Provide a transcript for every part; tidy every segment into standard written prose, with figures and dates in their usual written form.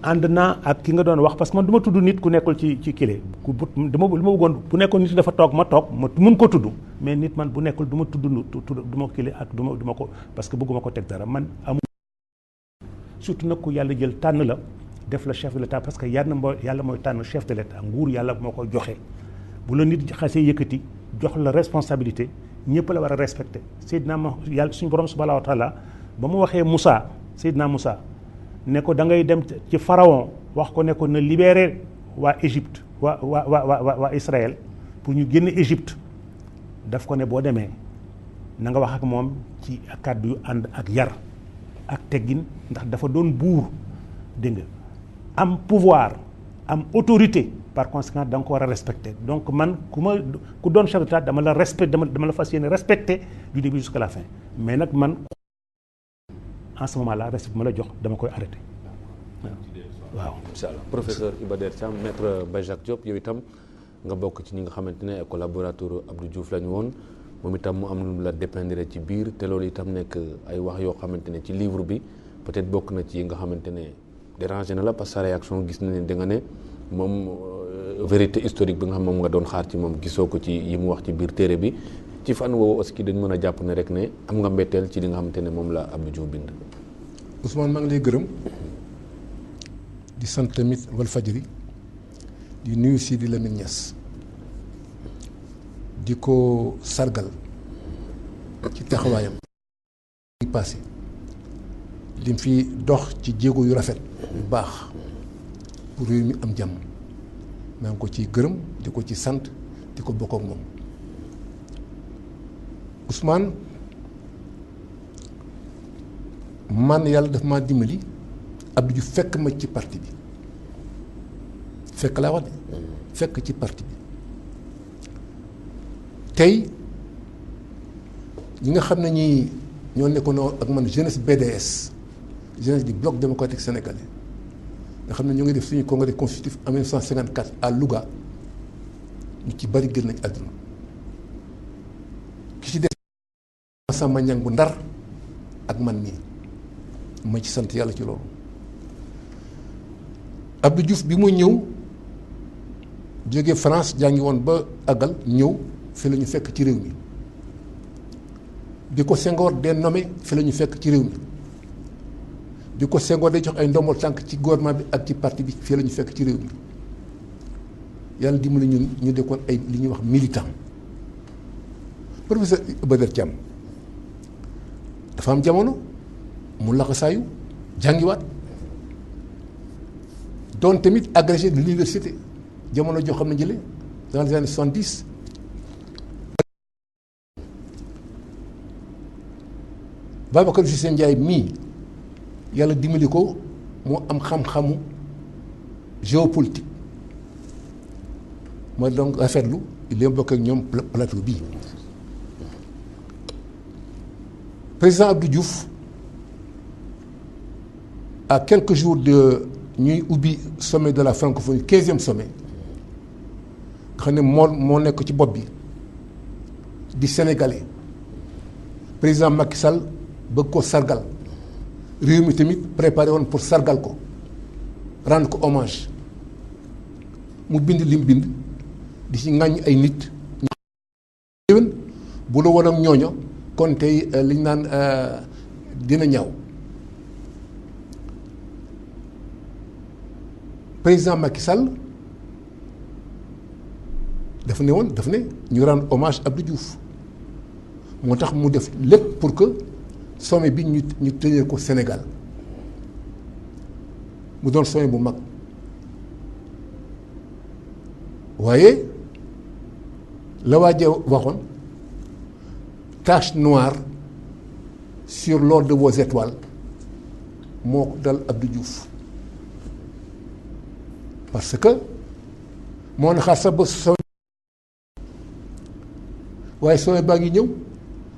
ànd naa ak ki nga doon wax parce que man du ma tudd nit ku nekkul ci kile ku bu dama li ma bëggoon bu nekkoon nit dafa toog ma mun ko tudd mais nit man bu nekkul du ma tudd du ma kile ak du ma ko parce que bëgguma ko teg dara man amul surtout nag ku yàlla jël tànn la def la chef de l'état parce que yàlla mooy tànn chef de l'état nguur yàlla moo ko joxe bu la nit xasee yëkkati jox la responsabilité ñëpp la war a respecté Seydina ma yàlla suñu borom subhanahu wa taala ba mu waxee Moussa Seydina Moussa ne ko da ngay dem ci pharaon wax ko ne ko na libérer waa Égypte waa Israël pour ñu génn Égypte daf ko ne boo demee na nga wax ak moom ci kàddu yu ànd ak yar ak teggin ndax dafa doon buur dégg nga am pouvoir am autorité par conséquent da nga ko war a respecter donc man ku doon chef d'état dama la fas yéene respecter du début jusqu'à la fin mais nag man en ce moment là respect ma la jox dama koy arrêté waaw. incha allah professeur Iba Der Thiam maître Baye Jacques Diop yow itam nga bokk ci ñi nga xamante ne collaborateur Abdou Diouf la ñu woon moom itam mu am lu la dépendre ci biir te loolu itam nekk ay wax yoo xamante ne ci livre bi peut-être bokk na ci yi nga xamante ne dérangé na la parce que sa réaction gis na ne da nga ne moom vérité historique bi nga xam moom nga doon xaar ci moom gisoo ko ci yi mu wax ci biir téere bi ci fan woowu aussi dañ mën a jàpp ne rek ne am nga mbetteel ci li nga xamante ne moom la Abdou Diouf bind. Ousmane maa ngi lay gërëm di sant tamit Walfadjri di nuyu Sidi Lamine Niass di ko sargal ci taxawaayam yi passé lim fi dox ci jéego yu rafet yu baax pour réew mi am jàmm maa ngi ko ciy gërëm di ko ci sant di ko bokk ak moom Ousmane man yàlla daf maa dimbali Abdou Diouf fekk ma ci parti bi fekk laa wax de fekk ci parti bi tey ñi nga xam ne ñi ñoo nekkoon ak man jeunesse BDS jeunesse du bloc démocratique sénégalais nga xam ne ñoo ngi def suñu congrès constitutif en 1954 à Louga ñu ci bari gën nañ àdduna ki ci def Samba Niang bu Ndar ak man nii ma ci sant yàlla ci loolu Abdou Diouf bi muy ñëw jóge France jàngi woon ba àggal ñëw fi la ñu fekk ci réew mi bi ko Senghor dee nommé fi la ñu fekk ci réew mi bi ko Senghor day jox ay ndombol tànk ci gouvernement bi ak ci parti bi fii la ñu fekk ci réew mi yàlla dimbali ñun ñu dekkoon ay li ñuy wax militant professeur Iba Der Thiam dafa am jamono mu laxasaayu jàngiwaat doon tamit agrégé de l'université jamono joo xam ne jële dans les années 70 Babacar Cissé Ndiaye mii yàlla dimbali ko moo am xam-xamu géopolitique mooy donc rafetlu li ma bokk ak ñoom plateau bii président Abdou Diouf à quelques jours de ñuy ubbi sommet de la francophonie 15e sommet nga xam ne moo nekk ci bopp bi di sénégalais président Macky Sall bëgg ko sargal réew mi tamit préparé woon pour sargal ko rendre ko hommage mu bind lim bind di ci ŋàññ ay nit bu la woon ak ñooño kon tey liñ naan dina ñaaw président Macky Sall dafa ne ñu rendre hommage Abdou Diouf moo tax mu def lépp pour que sommet bi ñu tenir ko Sénégal mu doon sommet bu mag waaye la waaje waxoon tache noire sur l'ordre de vos étoiles moo ko dal Abdou Diouf parce que moo na xaar sax ba sommet waaye sommet baa ngi ñëw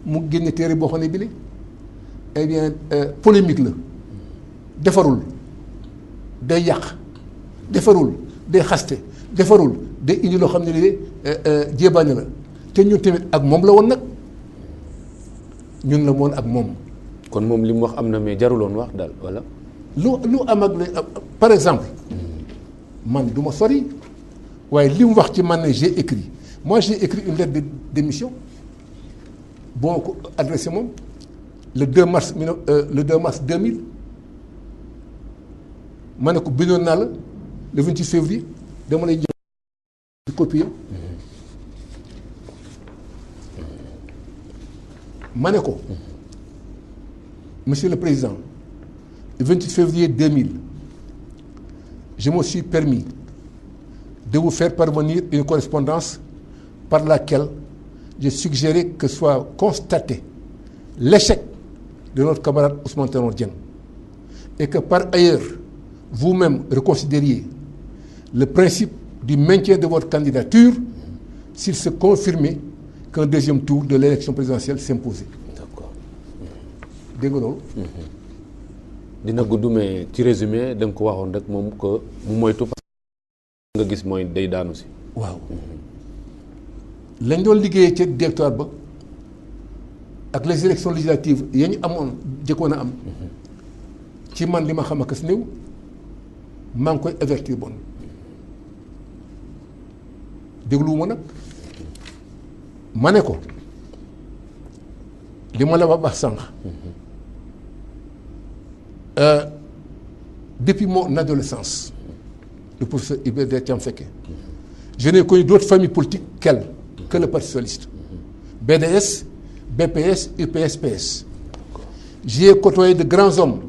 mu génne téere boo xam ne bile eh bien polémique la defarul day yàq defarul day xaste defarul day indi loo xam ne lii jéebaane la te ñun tamit ak moom la woon nag ñun la woon ak moom. kon moom li mu wax am na mais jaruloon wax daal wala. lu am ak par exemple man du ma sori waaye li mu wax ci man ne j'ai écrit une lettre de démission boo ma ko adressé moom le 2 mars 2000 ma ne ko bindoon naa la le 28 février dama lay jox di copier ma ne ko monsieur le président le 28 février 2000 je me suis permis de vous faire parvenir une correspondance par laquelle j'ai suggéré que soit constaté l'échec de notre camarade Ousmane Tanor Dieng et que par ailleurs vous-même reconsidériez le principe du maintien de votre candidature s'il se confirmait qu'un deuxième tour de l'élection présidentielle s'imposait. D'accord. dégg nga loolu. dina gudd mais ci résumé da nga ko waxoon rek moom que mu moytu parce que nga gis mooy day daanu si. waaw lañ doon liggéeyee ca directoire ba ak les élections législatives ya ñu amoon jëkkoon a am ci man li ma xam ak si néew maa ngi koy avertir bon dégluwuma nag ma ne ko li ma la wax sànq depuis mon adolescence le professeur Iba Der Thiam fekkee je n'ai connu d'autres familles politiques que le Parti socialiste BDS BPS UPS PS j'y ai côtoyé de grands hommes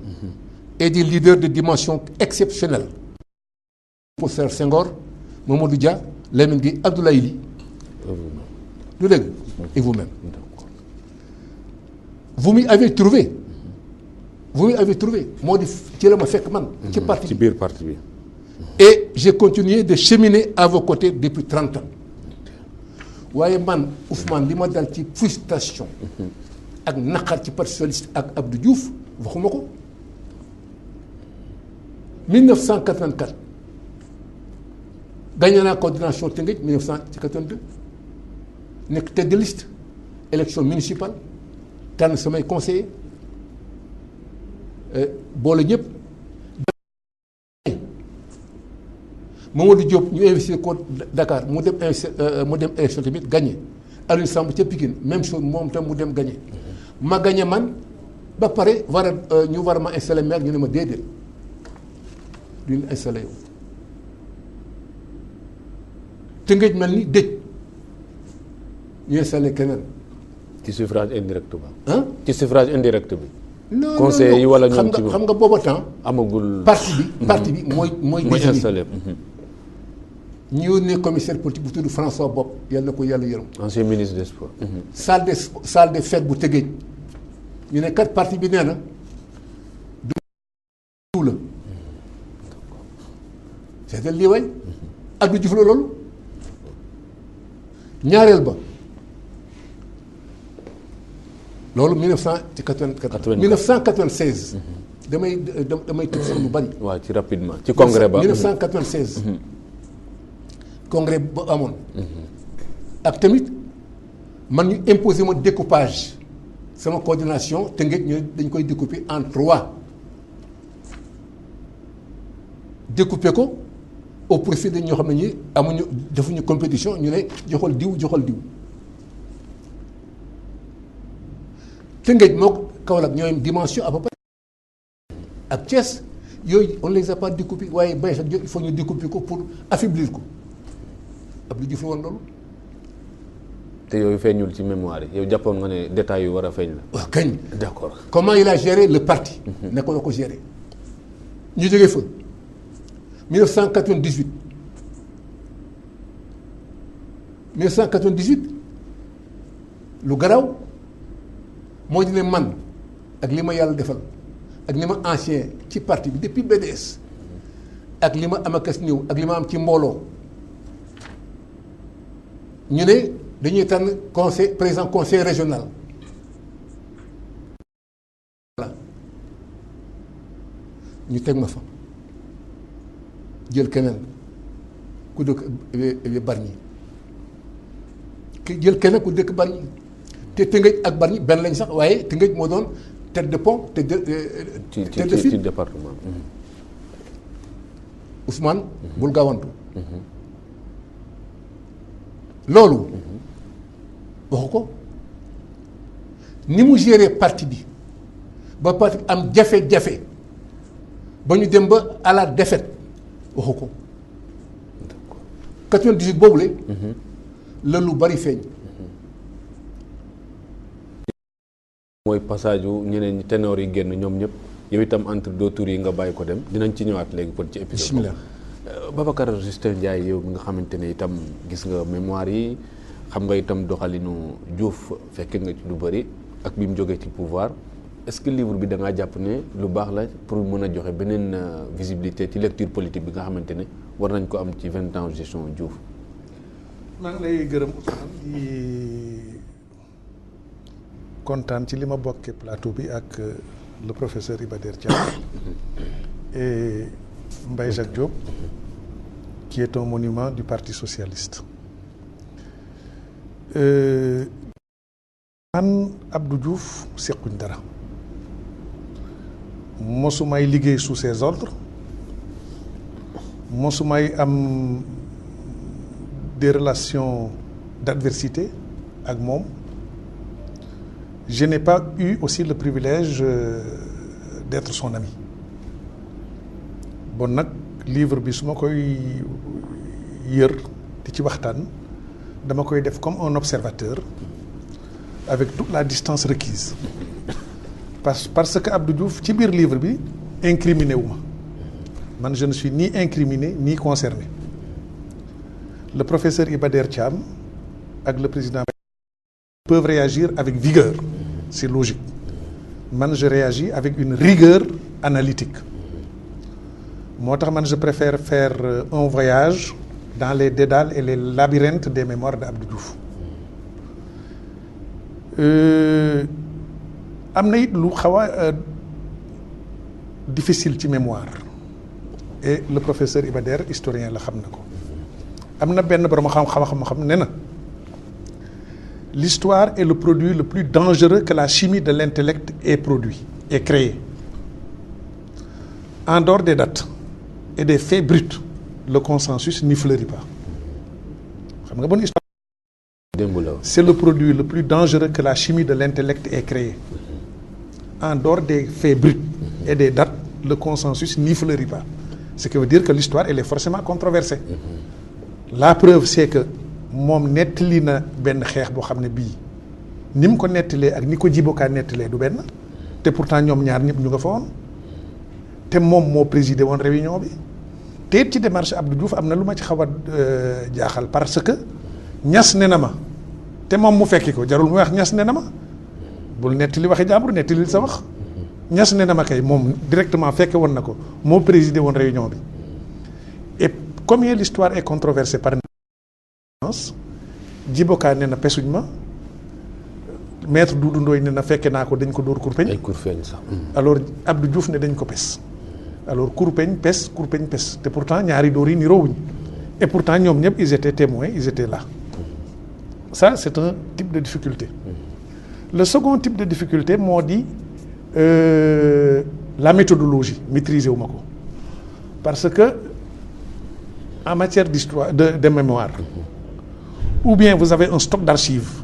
et des leaders de dimension exceptionnelle professeur Senghor Mamadou Dia Lamine Gueye Abdoulaye Ly du dégg et vous-même vous m'y avez trouvé moo di ci la ma fekk man ci parti ci biir parti bi et j'ai continué de cheminer à vos côtés depuis 30 ans waaye man Ousmane li ma dal ci frustration ak naqar ci parti socialiste ak Abdou Diouf waxuma ko 1984 gagné naa coordination Tëngéej 1982 nekk tête de liste élection municipale tànn samay conseiller boole ñëpp Mamadou Diop ñu investir ko Dakar mu dem élection tamit gagné Aliou Samb ca Pikine même chose moom tam mu dem gagné ma gagné man ba pare ñu war a ma installé maire ñu ne ma déedéet duñu installé yow Tëngéej mel ni dëj ñu installé keneen. ci suffrage indirect ba. ah ci suffrage indirect bi. non conseillers yi wala ñoom ci xam nga booba temps. amagul parti bi mooy installé. ñu yónnee commissaire politique bu tudd François Bopp yàlla na ko yàlla yërëm. ancien ministre des sports. salle de fête bu Tëngéej ñu ne kat parti bi nee na du la. c'est lii way Abdou Diouf la loolu ñaareel ba loolu 1996. damay tëb sax lu bari. waaw ci rapidement ci congrès ba. 1996. congrès ba amoon. ak tamit man ñu imposé ma découpage sama coordination Tëngéej ñu dañ koy découper en 3 découper ko au profit de ñoo xam ne ñi amuñu defuñu compétition ñu ne joxal diw. Tëngéej moo Kaolack ñooy dimension à peu près ak Thiès yooyu on les a pas découpés waaye bay sax il faut ñu découper ko pour affaiblir ko Abdou Diouf la woon loolu. te yooyu feeñul ci mémoire yi yow jàppoon nga ne détails yu war a feeñ la. waaw kañ. d'accord comment il a géré le parti. nekkoon na ko géré. ñu jógee fa 1998 lu garaw moo di ne man ak li ma yàlla defal ak li ma ancien ci parti bi depuis BDS ak li ma am akas néew ak li ma am ci mbooloo ñu ne dañuy tànn président conseil régional voilà ñu teg ma fa jël keneen ku dëkk Bargny jël keneen ku dëkk Bargny te Tëngéej ak Bargny benn lañ sax waaye Tëngéej moo doon tête de pont tête de file ci département. Ousmane bul gaawantu loolu waxu ko ni mu géré parti bi ba parti am jafe-jafe ba ñu dem ba à la défaite waxu ko 98 boobule la lu bari feeñ. mooy passage yu ñeneen ñi ténor yi génn ñoom ñëpp yow itam entre deux tours yi nga bàyyi ko dem dinañ ci ñëwaat léegi kon ci épisode. bismillah. Babacar Justin Ndiaye yow mi nga xamante ne itam gis nga mémoire yi xam nga itam doxalinu Diouf fekke nga ci lu bëri ak bi mu jógee ci pouvoir est-ce que livre bi da ngaa jàpp ne lu baax la pour mën a joxe beneen visibilité ci lecture politique bi nga xamante ne war nañ ko am ci 20 ans gestion Diouf. maa ngi lay gërëm Ousmane di kontaan ci li ma bokkee plateau bi ak le professeur Iba Der Thiam et Mbaye Jacques Diop qui est un monument du Parti socialiste. Man Abdou Diouf sequñ dara mosumay liggéey sous ses ordres mosumay am des relations d'adversité ak moom. Je n'ai pas eu aussi le privilège d'être son ami bon nag livre bi su ma koy yër di ci waxtaan dama koy def comme un observateur avec toute la distance requise parce que Abdou Diouf ci biir livre bi incriminé wu ma man je ne suis ni incriminé ni concerné le professeur Iba Der Thiam ak le président peuvent réagir avec vigueur, c'est logique. Man, je réagis avec une rigueur analytique. Moi, je préfère faire un voyage dans les dédales et les labyrinthes des mémoires d'Abdou Diouf. Am na it lu xaw a difficile ci mémoire et le professeur Iba Der historien la xam na ko am na benn borom xam ne na l'histoire est le produit le plus dangereux que la chimie de l'intellect ait produit et créé. En dehors des dates et des faits bruts, le consensus n'y fleurit pas. Xam nga bonne histoire. C'est le produit le plus dangereux que la chimie de l'intellect ait créé. En dehors des faits bruts et des dates, le consensus n'y fleurit pas. Ce qui veut dire que l'histoire, elle est forcément controversée. La preuve, c'est que moom nettali na benn xeex boo xam ne bii ni mu ko nettalee ak ni ko Djiboka nettalee du benn te pourtant ñoom ñaar ñëpp ñu nga fa woon te moom moo présidé woon réunion bi te it ci démarche Abdou Diouf am na lu ma ci xaw a jaaxal parce que ñas ne na ma te moom mu fekki ko jarul mu wax ñas ne na ma bul nettali waxi jàmbur nettali sa wax ñas ne na ma kay moom directement fekke woon na ko moo présidé woon réunion bi et combien l'histoire est controversée par Djiboka ne na pesuñ ma maître Doudou Ndoye ne na fekke naa ko dañ ko dóor kurpeñ ay kurpeñ sax. alors Abdou Diouf ne dañ ko pes alors kurpeñ pes te pourtant ñaari dóor yi niroowuñ et pourtant ñoom ñëpp ils étaient témoins ils étaient là ça c'est un type de difficulté le second type de difficulté moo di la méthodologie maîtriser wu ma ko parce que en matière d'histoire de mémoire ou bien vous avez un stock d'archives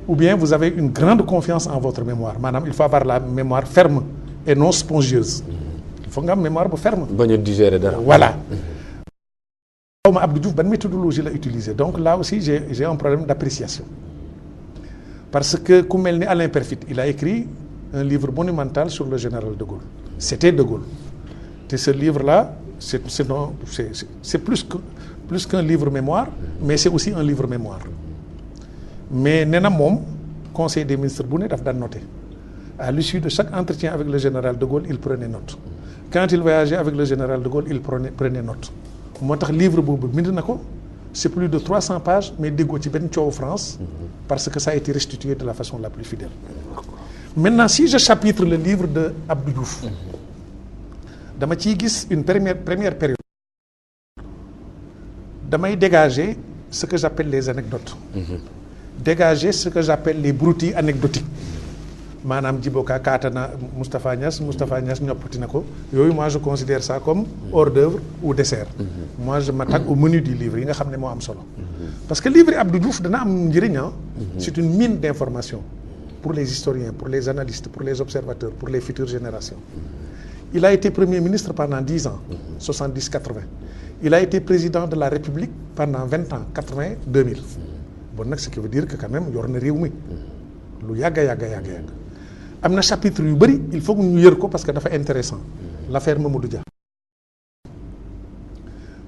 ou bien vous avez une grande confiance en votre mémoire maanaam il faut avoir la mémoire ferme et non spongieuse il faut nga am mémoire bu ferme. bañ a digérer dara. voilà. xaw ma Abdou Diouf ban méthodologie la utiliser donc là aussi j'ai un problème d'appréciation parce que ku mel ni Alain Perfit il a écrit un livre monumental sur le général de Gaulle c'était de Gaulle te ce livre là c'est plus qu'un livre mémoire mais c'est aussi un livre mémoire mais nee na moom conseil des ministres bu ne daf daan noter à l'issue de chaque entretien avec le général de Gaulle il prenait note quand il voyageait avec le général de Gaulle il prenait note moo tax livre boobu bind na ko c'est plus de 300 pages mais déggoo ci benn coowu France parce que ça a été restitué de la façon la plus fidèle maintenant si je chapitre le livre de Abdou Diouf dama ciy gis une première période damay dégager ce que j'appelle les anecdotes dégager ce que j'appelle les broutilles anecdotiques maanaam Djiboka kaatana Moustapha Niass ñoppati na ko yooyu moi je considère ça comme hors d'œuvre ou dessert. Moi je m'attaque au menu du livre yi nga xam ne moo am solo. parce que livre Abdou Diouf dana am njëriñ. C'est une mine d'information pour les historiens, pour les analystes, pour les observateurs, pour les futures générations. Il a été Premier ministre pendant 10 ans, 70-80. Il a été président de la République pendant 20 ans, 80-2000. Bon nag ce qui veut dire que quand même yor na réew mi lu yàgga am na chapitre yu bëri il faut que ñu yër ko parce que dafa intéressant l'affaire Mamadou Dia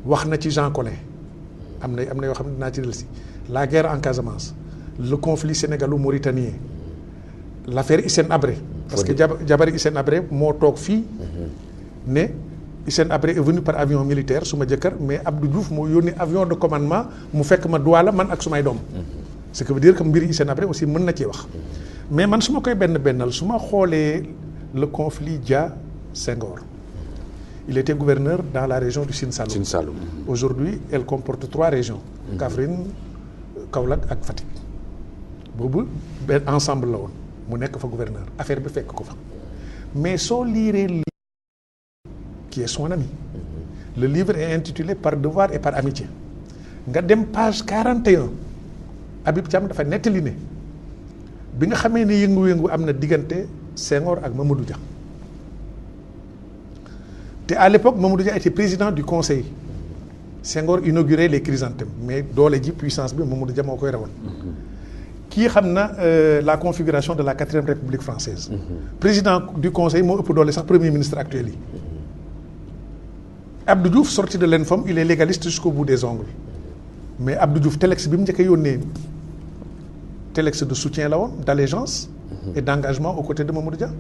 wax na ci Jean Collin am na yoo xam ne dinaa ci dellusi la guerre en Casamance, le conflit sénégalo-mauritanien, l'affaire Hissène Habré parce que jabari Hissène Habré moo toog fii ne Hissène Habré est venu par avion militaire su ma jëkkër mais Abdou Diouf moo yónni avion de commandement mu fekk ma Douala man ak sumay doom. Ce qui veut dire que mbiri Hissène Habré aussi mën na ci wax mais man su ma koy bennal su ma xoolee le conflit Dia-Senghor, il était gouverneur dans la région du Sine Saloum. Aujourd'hui elle comporte 3 régions. Kaffrine, Kaolack ak Fatick. boobu benn ensemble la woon mu nekk fa gouverneur affaire bi fekk ko fa mais soo liiree qui est son ami. Le livre est intitulé Par devoir et par amitié. nga dem page 41 Habib Thiam dafa nettali ne bi nga xamee ne yëngu-yëngu am na diggante Senghor ak Mamadou Dia te à l'époque Mamadou Dia était président du conseil. Senghor inaugurait les chrysanthèmes mais doole ji puissance bi Mamadou Dia moo koy rawoon. kii xam na la configuration de la 4e République française. Président du conseil moo ëpp doole sax premier ministre actuel yi. Abdou Diouf sorti de l'ENFOM il est légaliste jusqu'au bout des ongles mais Abdou Diouf telex bi mu njëkk a yónnee telex de soutien la woon d'allégeance et d'engagement aux côtés de Mamadou Dia.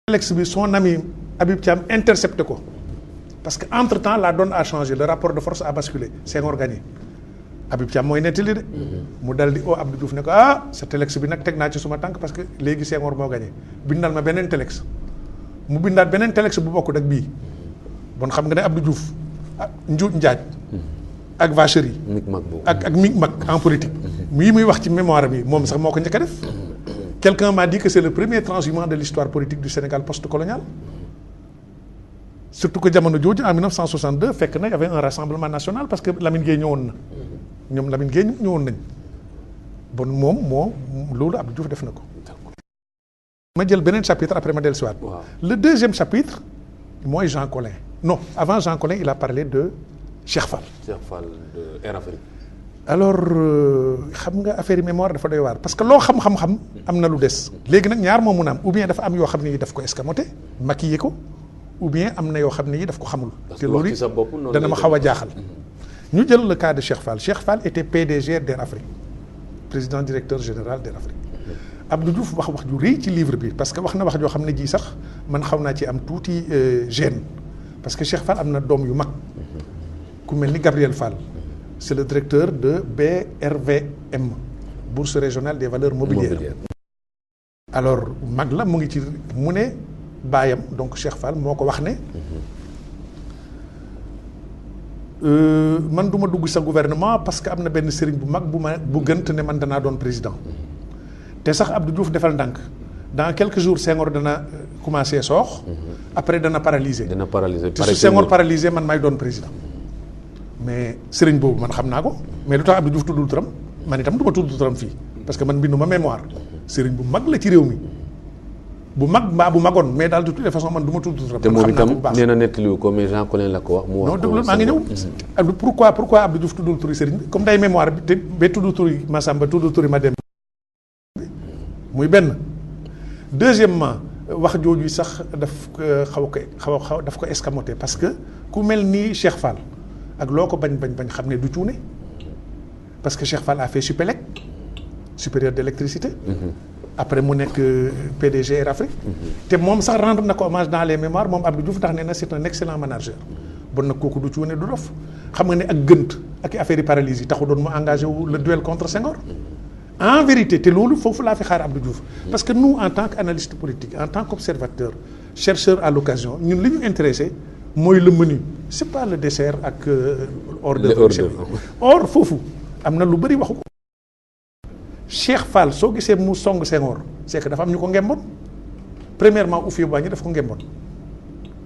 Telex bi son ami Habib Thiam intercepté ko parce que entre-temps la donne a changé, le rapport de force a basculé, Senghor gagné. Habib Thiam mooy nettali de mu dal di Abdou Diouf ne ko sa telex bi nag teg naa ci suma tànk parce que léegi Senghor moo gagné bindal ma beneen telex mu bindaat beneen telex bu bokkut ak bii. bon xam nga ne Abdou Diouf njuuj njaaj ak vacherie ak micmac en politique mii muy wax ci mémoire bi moom sax moo ko njëkk a def. Quelqu'un m'a dit que c'est le premier transhumant de l'histoire politique du Sénégal post-colonial. Surtout que jamono jooju en 1962 fekk na y avait un rassemblement national parce que Lamine Gueye ñëwoon na ñoom Lamine Gueye ñëwoon nañ bon moom moo loolu Abdou Diouf def na ko. ma jël beneen chapitre après ma dellusiwaat. Le deuxième chapitre mooy Jean Collin. Non, avant Jean Collin, il a parlé de Cheikh Fall. Cheikh Fall de Air Afrique. Alors xam nga affaire mémoire dafa doy waar parce que loo xam-xam am na lu des. léegi nag ñaar moo mun a am ou bien dafa am yoo xam ne yi daf ko escamoté maquillé ko ou bien am na yoo xam ne yi daf ko xamul. te loolu dana ma xaw a jaaxal. ñu jël le cas de Cheikh Fall. Cheikh Fall était PDG d'Air Afrique, président directeur général d'Air Afrique. Abdou Diouf wax ju rëy ci livre bi parce que wax na wax joo xam ne ji sax man xaw naa ci am tuuti gêne. Parce que Cheikh Fall am na doom yu mag ku mel ni Gabriel Fall c'est le directeur de BRVM, Bourse régionale des valeurs mobilières. Alors mag la mu ngi ci mu ne baayam donc Cheikh Fall moo ko wax ne man du ma dugg sa gouvernement parce que am na benn sëriñ bu mag bu gënt ne man danaa doon président te sax Abdou Diouf defal ndànk dans quelques jours Senghor dana commencé soox après dana paralysé te su Senghor paralysé man may doon président mais sëriñ boobu man xam naa ko mais lu tax Abdou Diouf tuddul turam man itam du ma tudd turam fii parce que man bindu ma mémoire sëriñ bu mag la ci réew mi bu mag mbaa bu magoon mais daal de toutes les façons man du ma tudd turam. te moom itam nee na nettaliwu ko mais Jean Collin la ko wax. mu wax non déglu maa ngi ñëw. pourquoi Abdou Diouf tuddul turi sëriñ bi comme day mémoire bi te ba tudd turi Massamba tudd turi Mademba muy benn. Deuxièmement wax jooju sax daf daf ko escamoté parce que ku mel ni Cheikh Fall ak loo ko bañ xam ne du cuune parce que Cheikh Fall a fait Supélec supérieur d'électricité. Après mu nekk PDG Air Afrique. te moom sax rendre na ko hommage dans les mémoires moom Abdou Diouf ndax nee na c'est un excellent manager. bon nag kooku du cuune du dof xam nga ne ak gënt ak affaire yi paralysie taxu doon mu engagé wu le duel contre Senghor. En vérité te loolu foofu laa fi xaar Abdou Diouf parce que nous en tant qu'analyste politique en tant qu'observateur chercheur à l'occasion ñun li ñu intéressé mooy le menu c'est pas le dessert ak hors d'œuvre. Foofu am na lu bëri waxu ko Cheikh Fall soo gisee mu song Senghor c'est que dafa am ñu ko ngemboon premièrement Houphouët-Boigny daf ko ngemboon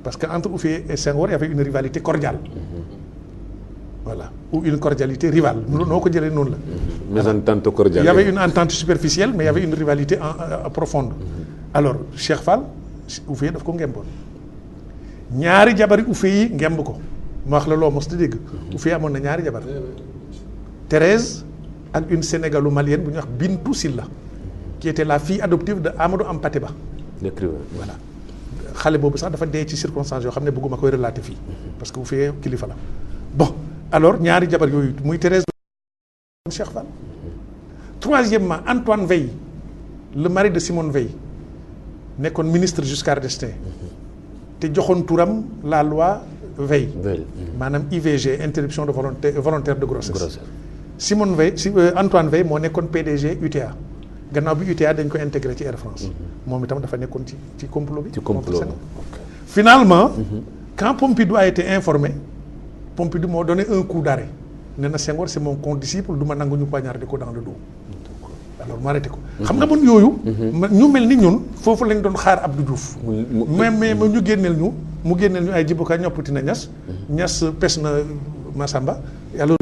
parce que entre Houphouët et Senghor il y avait une rivalité cordiale voilà ou une cordialité rivale noo ko jëlee noonu la. mésentente cordiale. Il y avait une entente superficielle mais il y avait une rivalité profonde. Alors Cheikh Fall Houphouët daf ko ngemboon ñaari jabari Houphouët yi ngemb ko ma wax la loo mos di dégg. Houphouët amoon na ñaari jabar. Thérèse ak une sénégalo-malienne bu ñuy wax Bintou Silla qui était la fille adoptive de Amadou Hampâté Bâ. l'écrivain. Voilà xale boobu sax dafa dee ci circonstances yoo xam ne bëgguma koy relater fii parce que Houphouët kilifa la bon alors ñaari jabar yooyu muy Thérèse Cheikh Fall. Troisièmement Antoine Veil le mari de Simone Veil nekkoon ministre Giscard d'Estaing te joxoon turam la loi Veil maanaam IVG interruption de volontaire de grossesse. Simone Veil Antoine Veil moo nekkoon PDG UTA gannaaw bi UTA dañ ko intégré ci Air France moom itam dafa nekkoon ci complot bi. ci complot finalement quand Pompidou a été informé Pompidou moo donné un coup d'arrêt nee na Senghor c'est mon condisciple du ma nangu ñu poignarder ko dans le dos alors mu arrêté ko. xam nga man yooyu. ñu mel ni ñun foofu lañ doon xaar Abdou Diouf. mais ñu génneel ñu ay jibuka ñoppati na ñas pes na Massamba alors.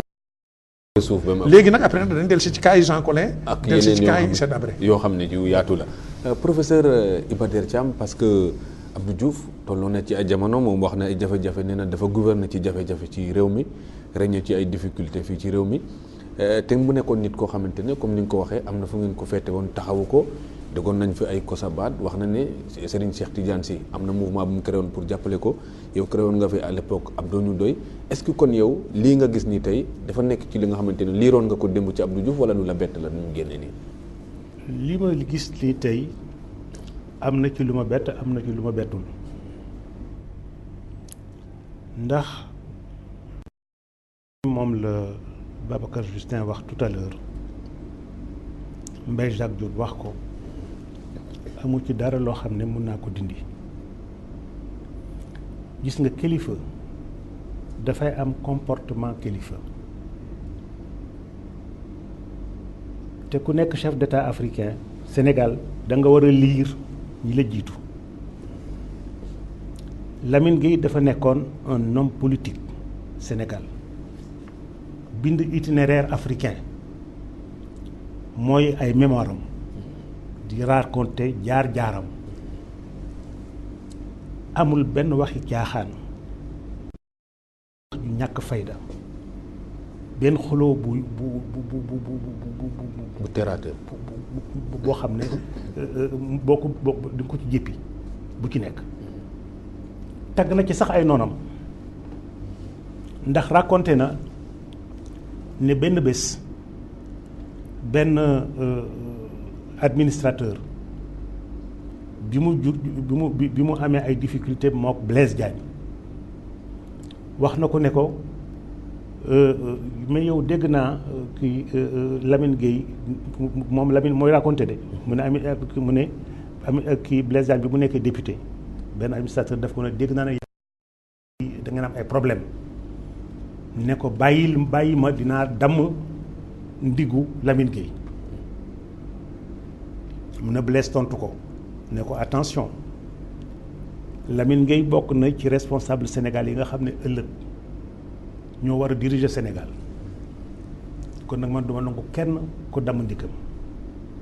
léegi nag après dañ dellu si ci cas yi Jean Collin ak dellu si ci cas yi yeneen Hissène Habré yoo xam ne yu yaatu la. Professeur Iba Der Thiam parce que Abdou Diouf tolloon na ci ay jamono moom wax na ay jafe-jafe nee na dafa gouverner ci jafe-jafe ci réew mi régner ci ay difficultés fii ci réew mi te mu nekkoon nit koo xamante ne comme ni nga ko waxee am na fu ngeen ko féete woon taxawu ko déggoon nañ fi ay kosabaat wax na ne Serigne Cheikh Tidiane Sy am na mouvement bu mu créé woon pour jàppale ko yow créé woon nga fi à l'époque Abdou ñu doy est-ce que kon yow lii nga gis nii tey dafa nekk ci li nga xamante ne liiroon nga ko démb ci Abdou Diouf wala lu la bett la nu mu génnee nii. li ma gis nii tey am na ci lu ma bett am na ci lu ma bettul ndax moom la Babacar Justin wax tout à l'heure Mbaye Jacques Diop wax ko amul ci dara loo xam ne mun naa ko dindi gis nga kilifa dafay am comportement kilifa te ku nekk chef d'État africain Sénégal da nga war a lire ñi la jiitu Lamine Gueye dafa nekkoon un homme politique Sénégal bind itinéraire africain mooy ay mémoire am di raconter jaar-jaaram amul benn waxi caaxaan wax ju ñàkk fayda benn xuloo bu teraateur boo xam ne boo ko di nga ko ci jéppi bu ci nekk tagg na ci sax ay noonam ndax raconté na ne benn bés benn administrateur bi mu amee ay difficulté mook Blaise Diagne wax na ko ne ko mais yow dégg naa kii Lamine Gueye moom Lamine mooy raconté de mu ne kii Blaise Diagne bi mu nekkee député benn administrateur daf ko ne dégg naa ne da ngeen am ay problème ne ko bàyyi ma dinaa damm ndiggu Lamine Gueye mu ne Blaise tontu ko ne ko attention Lamine Gueye bokk na ci responsable Sénégal yi nga xam ne ëllëg ñoo war a diriger Sénégal kon nag man duma nangu kenn ko damm ndiggam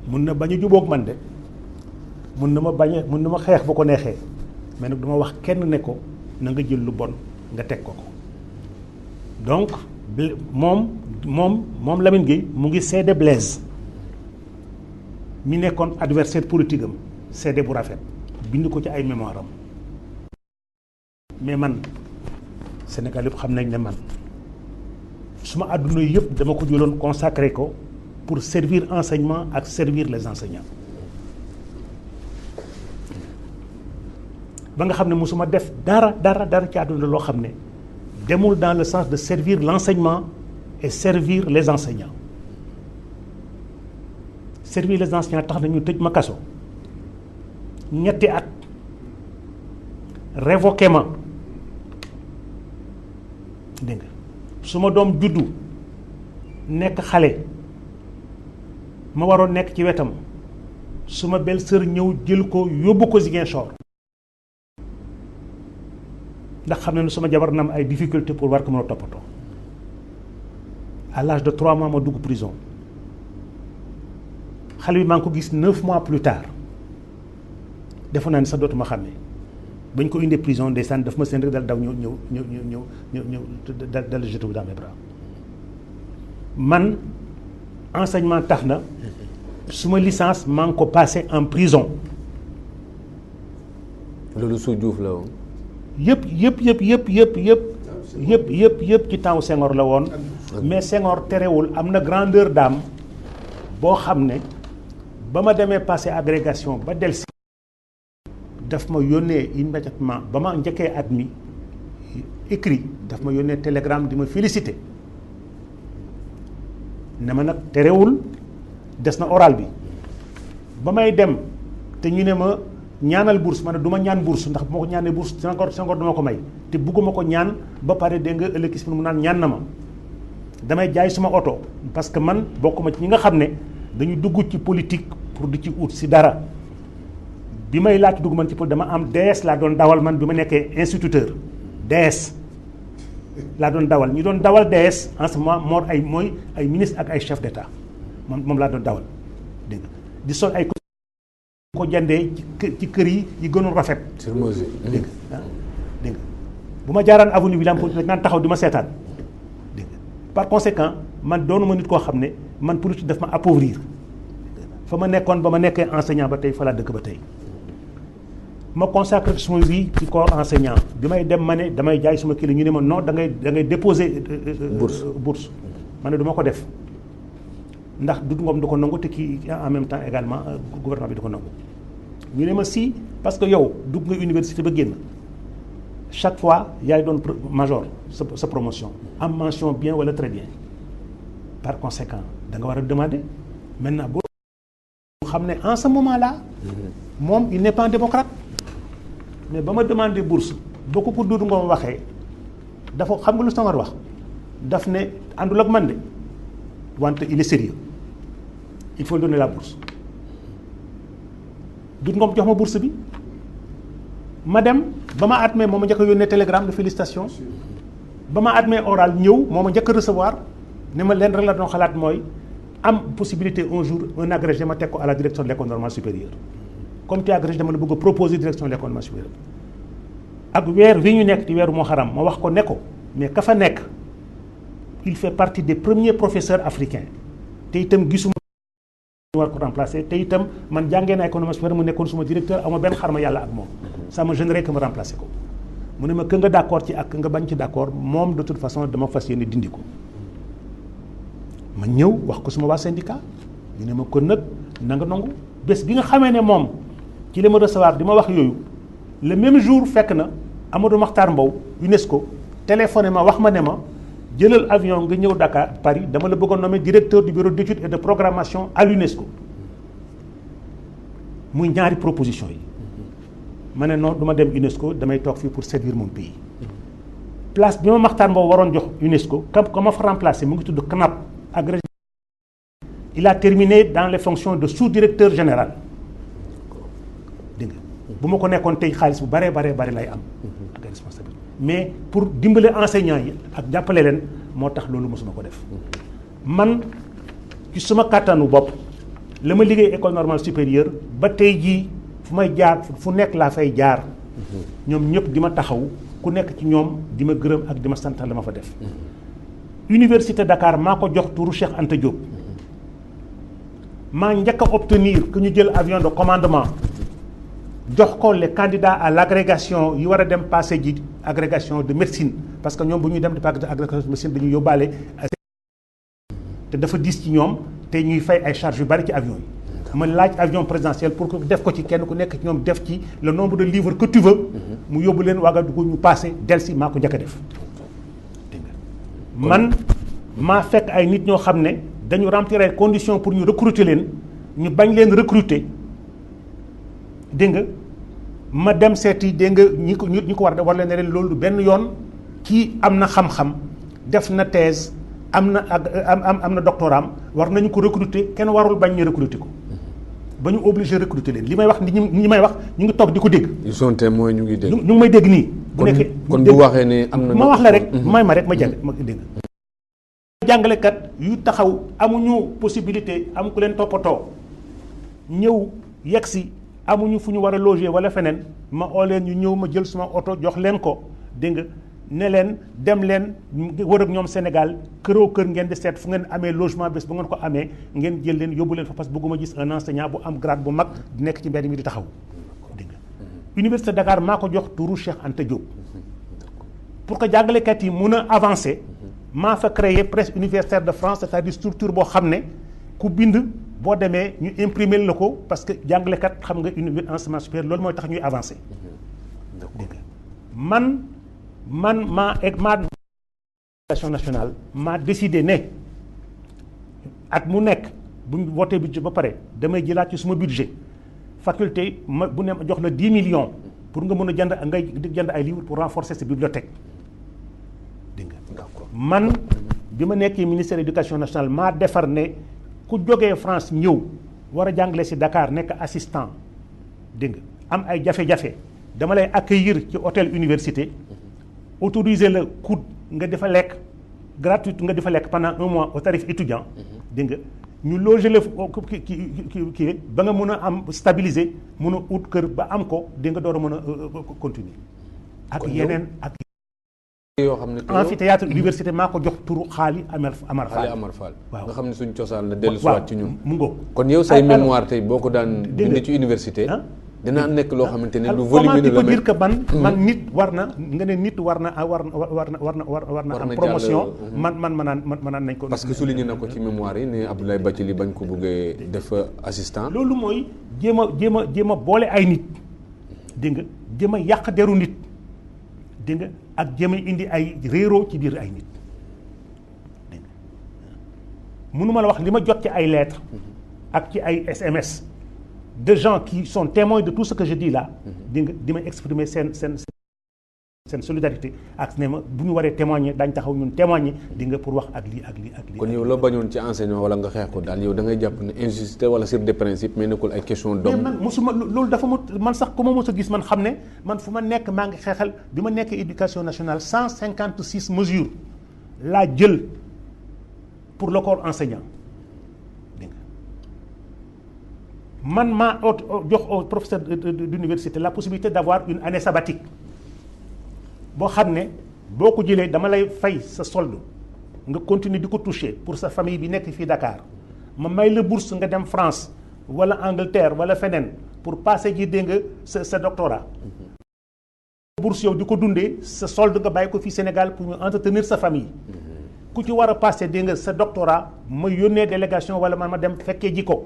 mun na bañ a jubóog man de mun na ma xeex bu ko neexee mais nag duma wax kenn ne ko na nga jël lu bon nga teg ko donc moom Lamine Gueye mu ngi seede Blaise mi nekkoon adversaire politique am seede bu rafet bind ko ci ay mémoire am mais man Sénégal yëpp xam nañ ne man suma àdduna yëpp dama ko jëloon consacré ko pour servir enseignement ak servir les enseignants ba nga xam ne musuma def dara ci àdduna loo xam ne demul dans le sens de servir l'enseignement et servir les enseignants servir les enseignants tax na ñu tëj ma kaso ñetti at révoqué ma dégg nga su ma doom juddu nekk xale ma waroon nekk ci wetam suma belle-sœur ñëw jël ko yóbbu ko Ziguinchor ndax xam ne ne suma jabar na am ay difficulté pour war ko mën a toppatoo à l'âge de 3 mois ma dugg prison xale bi maa ngi ko gis 9 mois plus tard defoon naa ne sax dootuma xàmmee bañ ko indee prison ndeysaan daf ma seen rek dal daw ñëw dal jeté wu dans mes bras man enseignement tax na suma licence maa ngi ko passé en prison. loolu su Diouf la woon. yëpp ci temps Senghor la woon. mais Senghor terewul am na grandeur d'âme boo xam ne ba ma demee passé agrégation ba delsi daf ma yónnee immédiatement ba ma njëkkee admis écrit daf ma yónnee télégramme di ma féliciter ne ma nag terewul des na oral bi ba may dem te ñu ne ma ñaanal bourse ma ne du ma ñaan bourse ndax bu ma ko ñaanee bourse Senghor duma ko may te bugguma ko ñaan ba pare dégg nga ëllëg si mu naan ñaan na ma damay jaay suma oto parce que man bokkuma ci ñi nga xam ne dañu dugg ci politique pour di ci ut si dara bi may laaj dugg man ci politique dama am DS laa doon dawal man bi ma nekkee instituteur DS laa doon dawal ñi doon dawal DS en ce moment mooy ay ministre ak ay chef d'état moom laa doon dawal dégg nga di sol ay ko jëndee ci kër yi gënoon rafet. dégg nga dégg nga bu ma jaaraan avenue William Ponty naan taxaw di ma seetaan dégg nga par conséquent man doonuma nit koo xam ne man politique daf ma appauvrir fa ma nekkoon ba ma nekkee enseignant ba tey fa laa dëkk ba tey ma consacré suma vie ci corps enseignant bi may dem ma ne damay jaay suma kii la ñu ne ma non da ngay déposer bourse ma ne du ma ko def ndax Doudou Ngom du ko nangu te kii en même temps également gouvernement bi du ko nangu ñu ne ma si parce que yow dugg nga université ba génn chaque fois yaay doon major sa promotion am mention bien wala très bien par conséquent da nga war a demander maintenant boo xam ne en ce moment là moom il n'est pas un démocrate mais ba ma demandé bourse boo ko Doudou Ngom waxee dafa xam nga lu Senghor wax daf ne àndul ak man de wante il est sérieux il faut donner la bourse Doudou Ngom jox ma bourse bi ma dem ba ma admee moo ma njëkk a yónnee télégramme de félicitation ba ma admee oral ñëw moo ma njëkk a recevoir ne ma leen rek la doon xalaat mooy am possibilité un jour un agrégé ma teg ko à la direction de l'école normale supérieure comme tu es agrégé dama la bëgg a proposer direction de l'école normale supérieure ak weer wi ñu nekk di weeru Muharram ma wax ko ne ko mais ka fa nekk il fait partie des premiers professeurs africains te itam gisuma war ko remplacer te itam man jàngee naa économie supérieure mu nekkoon suma directeur ama benn xarma yàlla ak moom ça me gênerait que ma remplacer ko mu ne ma que nga d'accord ci ak nga bañ ci d'accord moom de toute façon dama fas yéene dindi ko ma ñëw wax ko suma waa syndicat ñu ne ma kon nag na nga nangu bés bi nga xamee ne moom ci la ma recevoir di ma wax yooyu le même jour fekk na Amadou Makhtar Mbow UNESCO téléphoné ma wax ma ne ma jëlal avion nga ñëw Dakar Paris dama la bëggoon nommer directeur du bureau d'études et de programmation à l'UNESCO muy ñaari proposition yi ma ne non du ma dem UNESCO damay toog fii pour servir mon pays place bi ma Makhtar Mbow waroon jox UNESCO comme ma fa remplacé mu ngi tudd CNAP agrégé il a terminé dans les fonctions de sous-directeur général dégg nga bu ma ko nekkoon tey xaalis bu bare lay am ak responsabilité mais pour dimbale enseignants yi ak jàppale leen moo tax loolu mosuma ko def man ci suma kàttanu bopp la ma liggéey école normale supérieure ba tey jii fu may jaar fu nekk laa fay jaar ñoom ñëpp di ma taxaw ku nekk ci ñoom di ma gërëm ak di ma sant la ma fa def université Dakar maa ko jox turu Cheikh Anta Diop maa njëkk a obtenir que ñu jël avion de commandement jox ko les candidats à l'agrégation yi war a dem passé ji agrégation de médecine parce que ñoom bu ñuy dem di passé agrégation de médecine dañuy yóbbaale te dafa diis ci ñoom te ñuy fay ay charges yu bari ci avion yi ma laaj avion présidentiel pour que def ko ci kenn ku nekk ci ñoom def ci le nombre de livres que tu veux mu yóbbu leen Ouagadougou ñu passé delsi maa ko njëkk a def man maa fekk ay nit ñoo xam ne dañu remplir ay conditions pour ñu recruter leen ñu bañ leen recruter dégg nga ma dem seeti dégg nga ñi ko war leen ne leen loolu benn yoon kii am na xam-xam def na thèse am na doctorat war nañu ko recruter kenn warul bañ ñu recruter ko ba ñu obligé recruter leen li may wax ñi may wax ñu ngi toog di ko dégg. ils sont témoins ñu ngi dégg. ñu ngi may dégg nii. bu nekkee kon bu waxee ne am na. ma wax la rek may ma rek ma jàng ma dégg. jàngalekat yu taxaw amuñu possibilité am ku leen toppatoo ñëw yegg si amuñu fu ñu war a loger wala feneen ma oo leen ñu ñëw ma jël suma oto jox leen ko dégg nga ne leen dem leen wër ak ñoom Sénégal këroo kër ngeen di seet fu ngeen amee logement bés bu ngeen ko amee ngeen jël leen yóbbu leen fa parce que bëgguma gis un enseignant bu am grade bu mag di nekk ci mbedd mi di taxaw dégg nga. Université Dakar maa ko jox turu Cheikh Anta Diop pour que jàngalekat yi mun a avancer maa fa créé presse universitaire de France c'est-à-dire structure boo xam ne ku bind boo demee ñu imprimer la ko parce que jàngalekat xam nga enseignement supérieur loolu mooy tax ñuy avancer dégg nga maa éducation nationale maa décidé ne at mu nekk bu ñu voté budget ba pare damay jëlaat ci suma budget faculté ma bu ne ma jox la 10 millions pour nga mën a jënd ay livres pour renforcer sa bibliothèque dégg nga man bi ma nekkee ministère éducation nationale maa defar ne ku jógee France ñëw war a jàngale ci Dakar nekk assistant dégg nga am ay jafe-jafe dama lay accueillir ci hôtel université autoriser la coût nga di fa lekk gratuite nga di fa lekk pendant 1 mois au tarif étudiant dégg nga ñu loger la kii ba nga mën a am stabiliser mën a ut kër ba am ko di nga door a mën a continuer ak yeneen ak yoo xam ne amphithéâtre université maa ko jox turu Xaali Amar Fall waaw nga xam ne suñ cosaan la dellu siwaat ci ñun mu ngoo kon yow say mémoire tey boo ko daan bind ci université dinaa nekk loo xamante ne lu volumineux la dire que man nit war na nga ne nit war na am promotion man naan nañ ko parce que souligné na ko ci mémoire yi ne Abdoulaye Bathily bañ ko bëggee def assistant loolu mooy jéem a boole ay nit dégg nga jéem a yàq deru nit dégg nga ak jéem a indi ay réeroo ci biir ay nit dégg nga mënuma la wax li ma jot ci ay lettres ak ci ay SMS de gens qui sont témoins de tout ce que je dis là di nga di ma exprimer seen solidarité ak ne ma bu ñu waree témoigner daañ taxaw ñun témoigner di nga pour wax ak lii ak lii ak lii. kon yow loo bañoon ci enseignant wala nga xeex ko daal yow da ngay jàpp ne injustice wala sur des principes mais nekkul ay question d'homme. mais man mosuma loolu dafa man sax ku ma mos a gis man xam ne man fu ma nekk maa ngi xeexal bi ma nekk éducation nationale 156 mesures laa jël pour le corps enseignant. man maa jox au professeur d'université la possibilité d'avoir une année sabbatique boo xam ne boo ko jëlee dama lay fay sa solde nga continuer di ko toucher pour sa famille bi nekk fii Dakar ma may la bourse nga dem France wala Angleterre wala feneen pour passer ji dégg nga sa doctorat bourse yow di ko dundee sa solde nga bàyyi ko fii Sénégal pour ñu entretenir sa famille ku ci war a passé dégg nga sa doctorat ma yónnee délégation wala man ma dem fekkee ji ko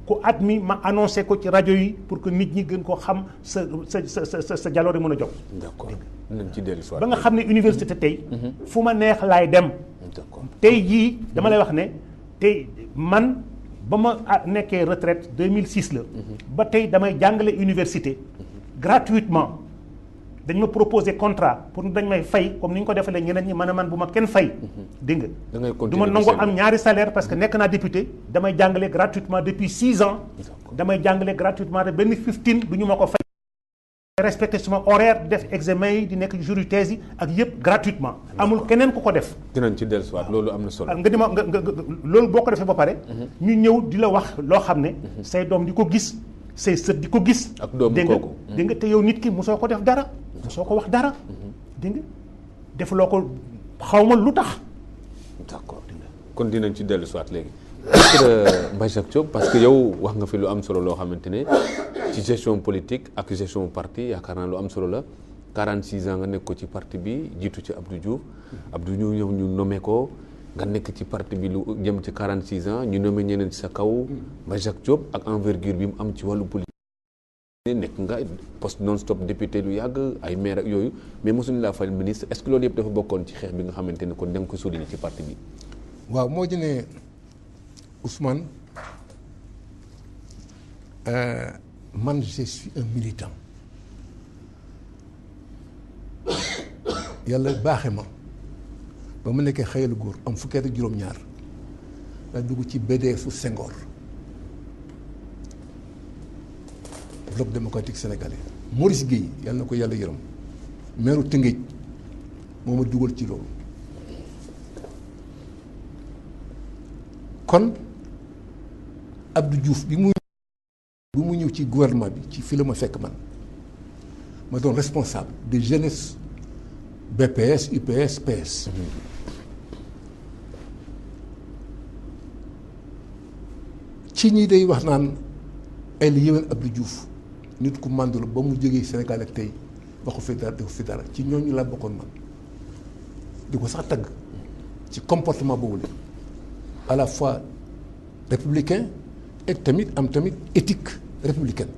ku at mi ma annoncé ko ci rajo yi pour que nit ñi gën koo xam sa jaloore mën a jóg. d'accord nañ ci dellu ba nga xam ne université tey fu ma neex laay dem tey jii dama lay wax ne tey man ba ma nekkee retraite 2006 la ba tey damay jàngale université gratuitement dañ ma proposer contrat pour dañ may fay comme ni ñu ko defalee ñeneen ñi man bu ma kenn fay dégg nga du ma nangu am ñaari salaire parce que nekk naa député damay jàngale gratuitement depuis 6 ans damay jàngale gratuitement te benn 15 du ñu ma ko fay respecté suma horaire def examen yi di nekk jour yu thèse yi ak yëpp gratuitement amul keneen ku ko def dinañ ci dellusiwaat loolu am na solo nga di ma nga loolu boo ko defee ba pare ñu ñëw di la wax loo xam ne say doom di ko gis say sët di ko gis ak doomu kooku dégg nga te yow nit ki mosoo ko def dara mosoo ko wax dara dégg nga defuloo ko xawma lu tax d'accord kon dinañ ci dellu soit léegi docteur Mbaye Jacques Diop parce que yow wax nga fi lu am solo loo xamante ne ci gestion politique ak gestion parti yaakaar naa lu am solo la 46 ans nga nekk ko ci parti bi jiitu ci Abdou Diouf Abdou Diouf ñëw ñu nommé ko nga nekk ci parti bi lu jëm ci 46 ans ñu nommé ñeneen ci sa kaw Mbaye Jacques Diop ak envergure bi mu am ci wàllu politique nekk nga poste non stop député lu yàgg ay maire ak yooyu mais mosuñu laa fal ministre est-ce que loolu yëpp dafa bokkoon ci xeex bi nga xamante ne kon da nga ko souligner ci parti bi. waaw moo di ne Ousmane man je suis un militant yàlla baaxe ma ba mu nekkee xëyalu góor am fukki at ak juróom-ñaar daa dugg ci BDS Senghor bloc démocratique sénégalais Maurice Guèye yàlla na ko yàlla yërëm maire Tëngéej moo ma dugal ci loolu kon Abdou Diouf bi mu ñëw ci gouvernement bi ci fi la ma fekk man ma doon responsable de jeunesse BPS UPS PS ci ñi day wax naan ay li yéwén Abdou Diouf nit ku màndu la ba mu jógee Sénégal ak tey waxu fi dara defu fi dara ci ñooñu laa bokkoon man di ko sax tagg ci comportement boobu la à la fois républicain et tamit am tamit éthique républicaine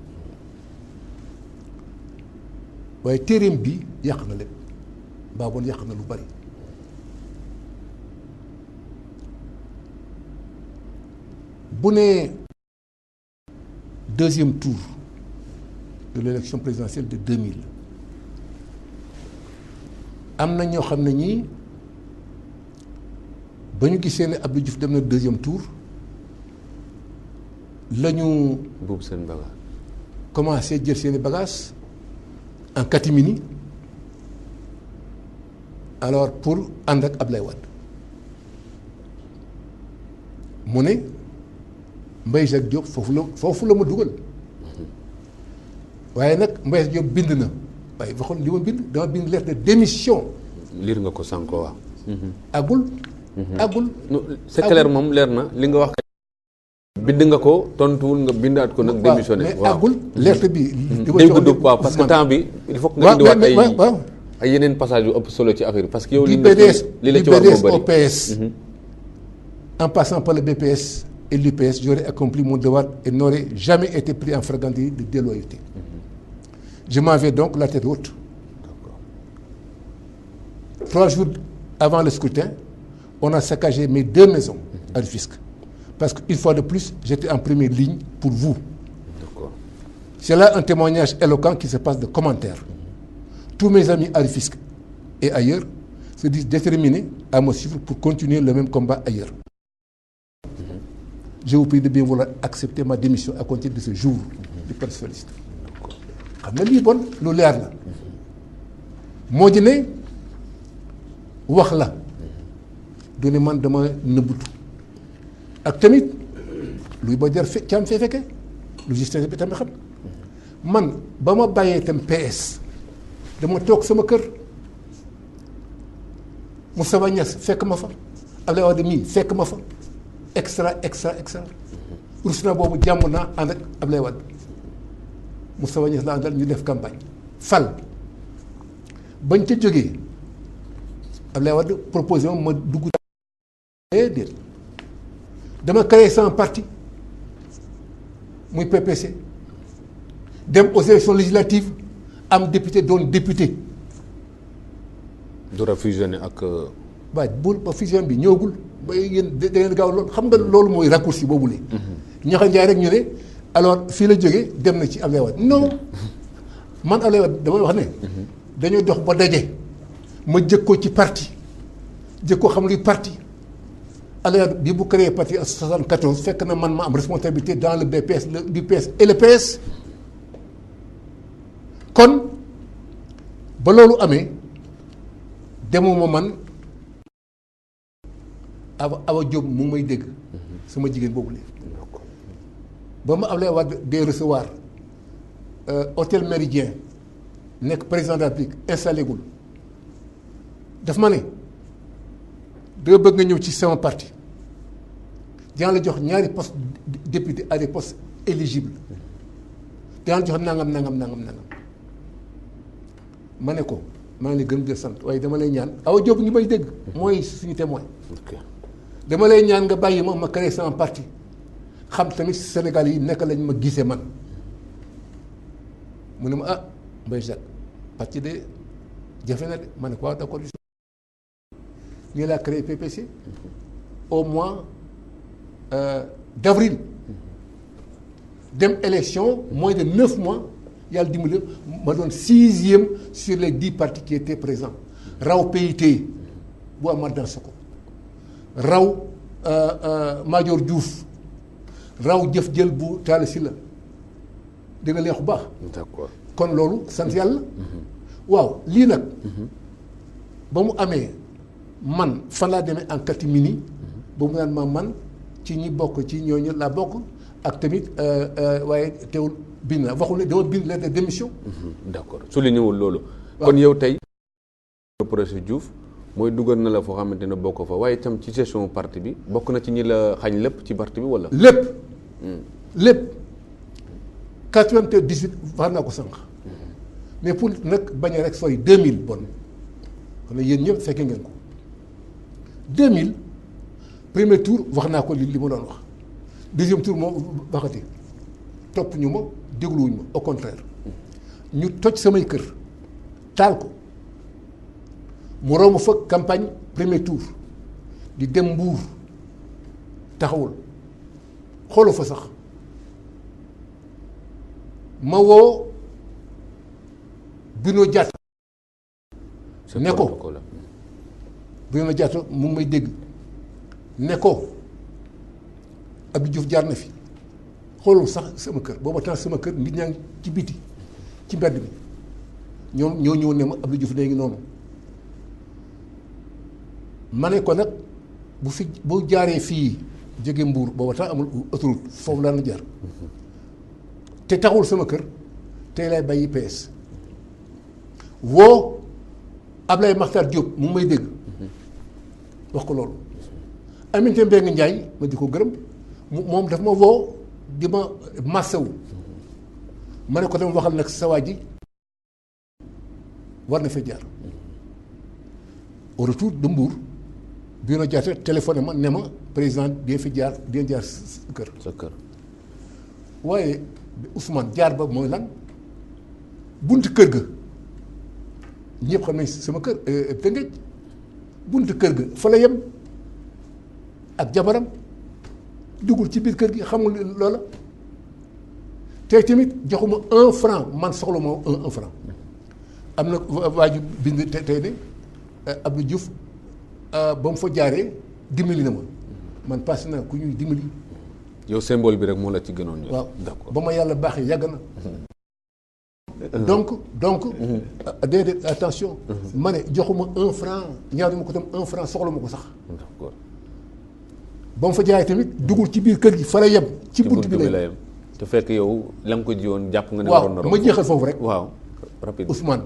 waaye téereem bi yàq na lépp mbaa bon yàq na lu bari bu nee deuxième tour de l'élection présidentielle de 2000 am na ñoo xam ne ñii ba ñu gisee ne Abdou Diouf dem na deuxième tour la ñu buubu seen bagage commencé jël seeni bagages en catimini alors pour ànd ak Ablaye Wade mu ne Mbaye Jacques Diop foofu la ma dugal waaye nag Mbaye Jacques Diop bind na waaye waxoon li ma bind dama bind lettre de démission. liir nga ko sànq waaw. agul. c'est clair moom leer na li nga wax. bind nga ko tontuwul nga bindaat ko nag. démissionné mais agul lettre bi. day gudd waaw parce que temps bi. il faut que nga indiwaat ay yeneen passage yu ëpp solo ci affaire bi parce que yow. li la ci war moo bëri au PS. en passant par le BPS et l'UPS, j'aurais accompli mon devoir et n'aurais jamais été pris en flagrant délit de déloyauté. Je m'en vais donc la tête haute. 3 jours avant le scrutin, on a saccagé mes 2 maisons à Rufisque. Parce qu'une fois de plus, j'étais en première ligne pour vous. C'est là un témoignage éloquent qui se passe de commentaires. Tous mes amis à Rufisque et ailleurs se disent déterminés à me suivre pour continuer le même combat ailleurs. Je vous prie de bien vouloir accepter ma démission à compter de ce jour du Parti socialiste. xam nga lii bon lu leer la moo di ne wax la du ne man dama nëbbutu ak tamit luy ba jar caam fee fekke lu justice bi tamit xam man ba ma bàyyee itam PS dama toog sama kër Moustapha Niasse fekk ma fa Abdoulaye Wade mii fekk ma fa extra rus na boobu jàmm naa ànd ak Abdoulaye Wade Moustapha Niasse la àndal ñu def campagne fal bañ ca jógee Abdoulaye Wade proposé ma dugg déet dama créé sama parti muy PPC dem aux élections législatives am député doon député. door a fusionné ak. waaye bu ba fusion bi ñëwagul ba yéen da ngeen gaaw loolu xam nga loolu mooy raccourci boobu la. ñaxa njaay rek ñu ne alors fii la jógee dem na ci Abdoulaye Wade non man Abdoulaye Wade damay wax ne. dañoo dox ba daje ma jëkkoo ci parti jëkkoo xam luy parti Abdoulaye Wade bi bu créé parti en 74 fekk na man ma am responsabilité dans le BPS du PS et le PS kon ba loolu amee demuma man Awa Diop mu ngi may dégg sama jigéen boobu la ba ma Abdoulaye Wade dee recevoir hôtel Méridien nekk président de la République installé gul daf ma ne danga bëgg nga ñëw ci sama parti dinaa la jox ñaari poste député à des postes éligibles dinaa la jox nangam ma ne ko maa ngi lay gën di sant waaye dama lay ñaan Awa Diop ngi may dégg mooy suñu témoin dama lay ñaan nga bàyyi ma créé sama parti xam tamit Sénégal yi nekk lañ ma gisee man mu ne ma ah Mbaye Jacques parti de jafe na de ma ne ko waaw d'accord ñu laa créé PPC au mois d'avril dem élection moins de 9 mois yàlla dimbali ma doon 6e sur les 10 partis qui étaient présents raw PIT bu Amath Dansokho raw Madior Diouf raw jëf jël bu Talla Sylla di nga leex bu baax. d'accord kon loolu sant yàlla. waaw lii nag. ba mu amee man fan laa demee en catimini. ba mu naan ma man ci ñi bokk ci ñooñu laa bokk ak tamit waaye teewul bind naa waxul ne dama bind lettre de démission. d'accord su li ñëwul loolu. kon yow tey. projet Diouf mooy dugal na la foo xamante ne bokk fa waaye itam ci gestion parti bi bokk na ci ñi la xañ lépp ci parti bi wala. lépp 98 wax naa ko sànq. mais pour nag bañ a rek sooy 2000 bon xam ne yéen ñëpp fekke ngeen ko 2000 premier tour wax naa ko li ma doon wax deuxième tour moo waxati topp ñu ma dégluwuñ ma au contraire ñu toj samay kër taal ko mu romb fa campagne premier tour di dem Mbuur taxawul xoolu fa sax ma woo Bruno Diatta ne ko Bruno Diatta mu ngi may dégg ne ko Abdou Diouf jaar na fi xoolul sax sama kër booba temps sama kër nit ñaa ngi ci biti ci mbedd mi ñoom ñoo ñëw ne ma Abdou Diouf léegi noonu ma ne ko nag bu jaaree fii jóge Mbuur booba temps amul autoroute foofu laa na jaar te taxul sama kër tey lay bàyyi PS woo Ablaye Makhtar Diop mu may dégg wax ko loolu Aminata Mbengue Ndiaye ma di ko gërëm moom daf ma woo di ma massawu ma ne ko dama waxal nag sa waa ji war na fa jaar au retour de Mbour Bruno Diatta téléphoné ma ne ma président dina fi jaar dina jaar sa kër. sa kër waaye Ousmane jaar ba mooy lan buntu kër ga ñëpp xam nañ sama kër Tëngéej buntu kër ga fa la yem ak jabaram duggul ci biir kër gi xamul loola tey tamit joxuma 1 franc man soxla moo 1 franc am na waa ju bind tey ne Abdou Diouf ba mu fa jaaree dimbali na ma man passé naa ku ñuy dimbali. yow symbole bi rek moo la ci gënoon. waaw d'accord ba ma yàlla baaxee yàgg na. donc déedéet attention. ma ne joxuma 1 franc ñaar ma ko tam 1 franc soxla ma ko sax. d'accord ba mu fa jaaree tamit dugul ci biir kër gi fa la yem. ci bunt bi la yem te fekk yow la nga ko jiwoon jàpp nga ne. waroon na waaw ma jeexal foofu rek. waaw rapide Ousmane.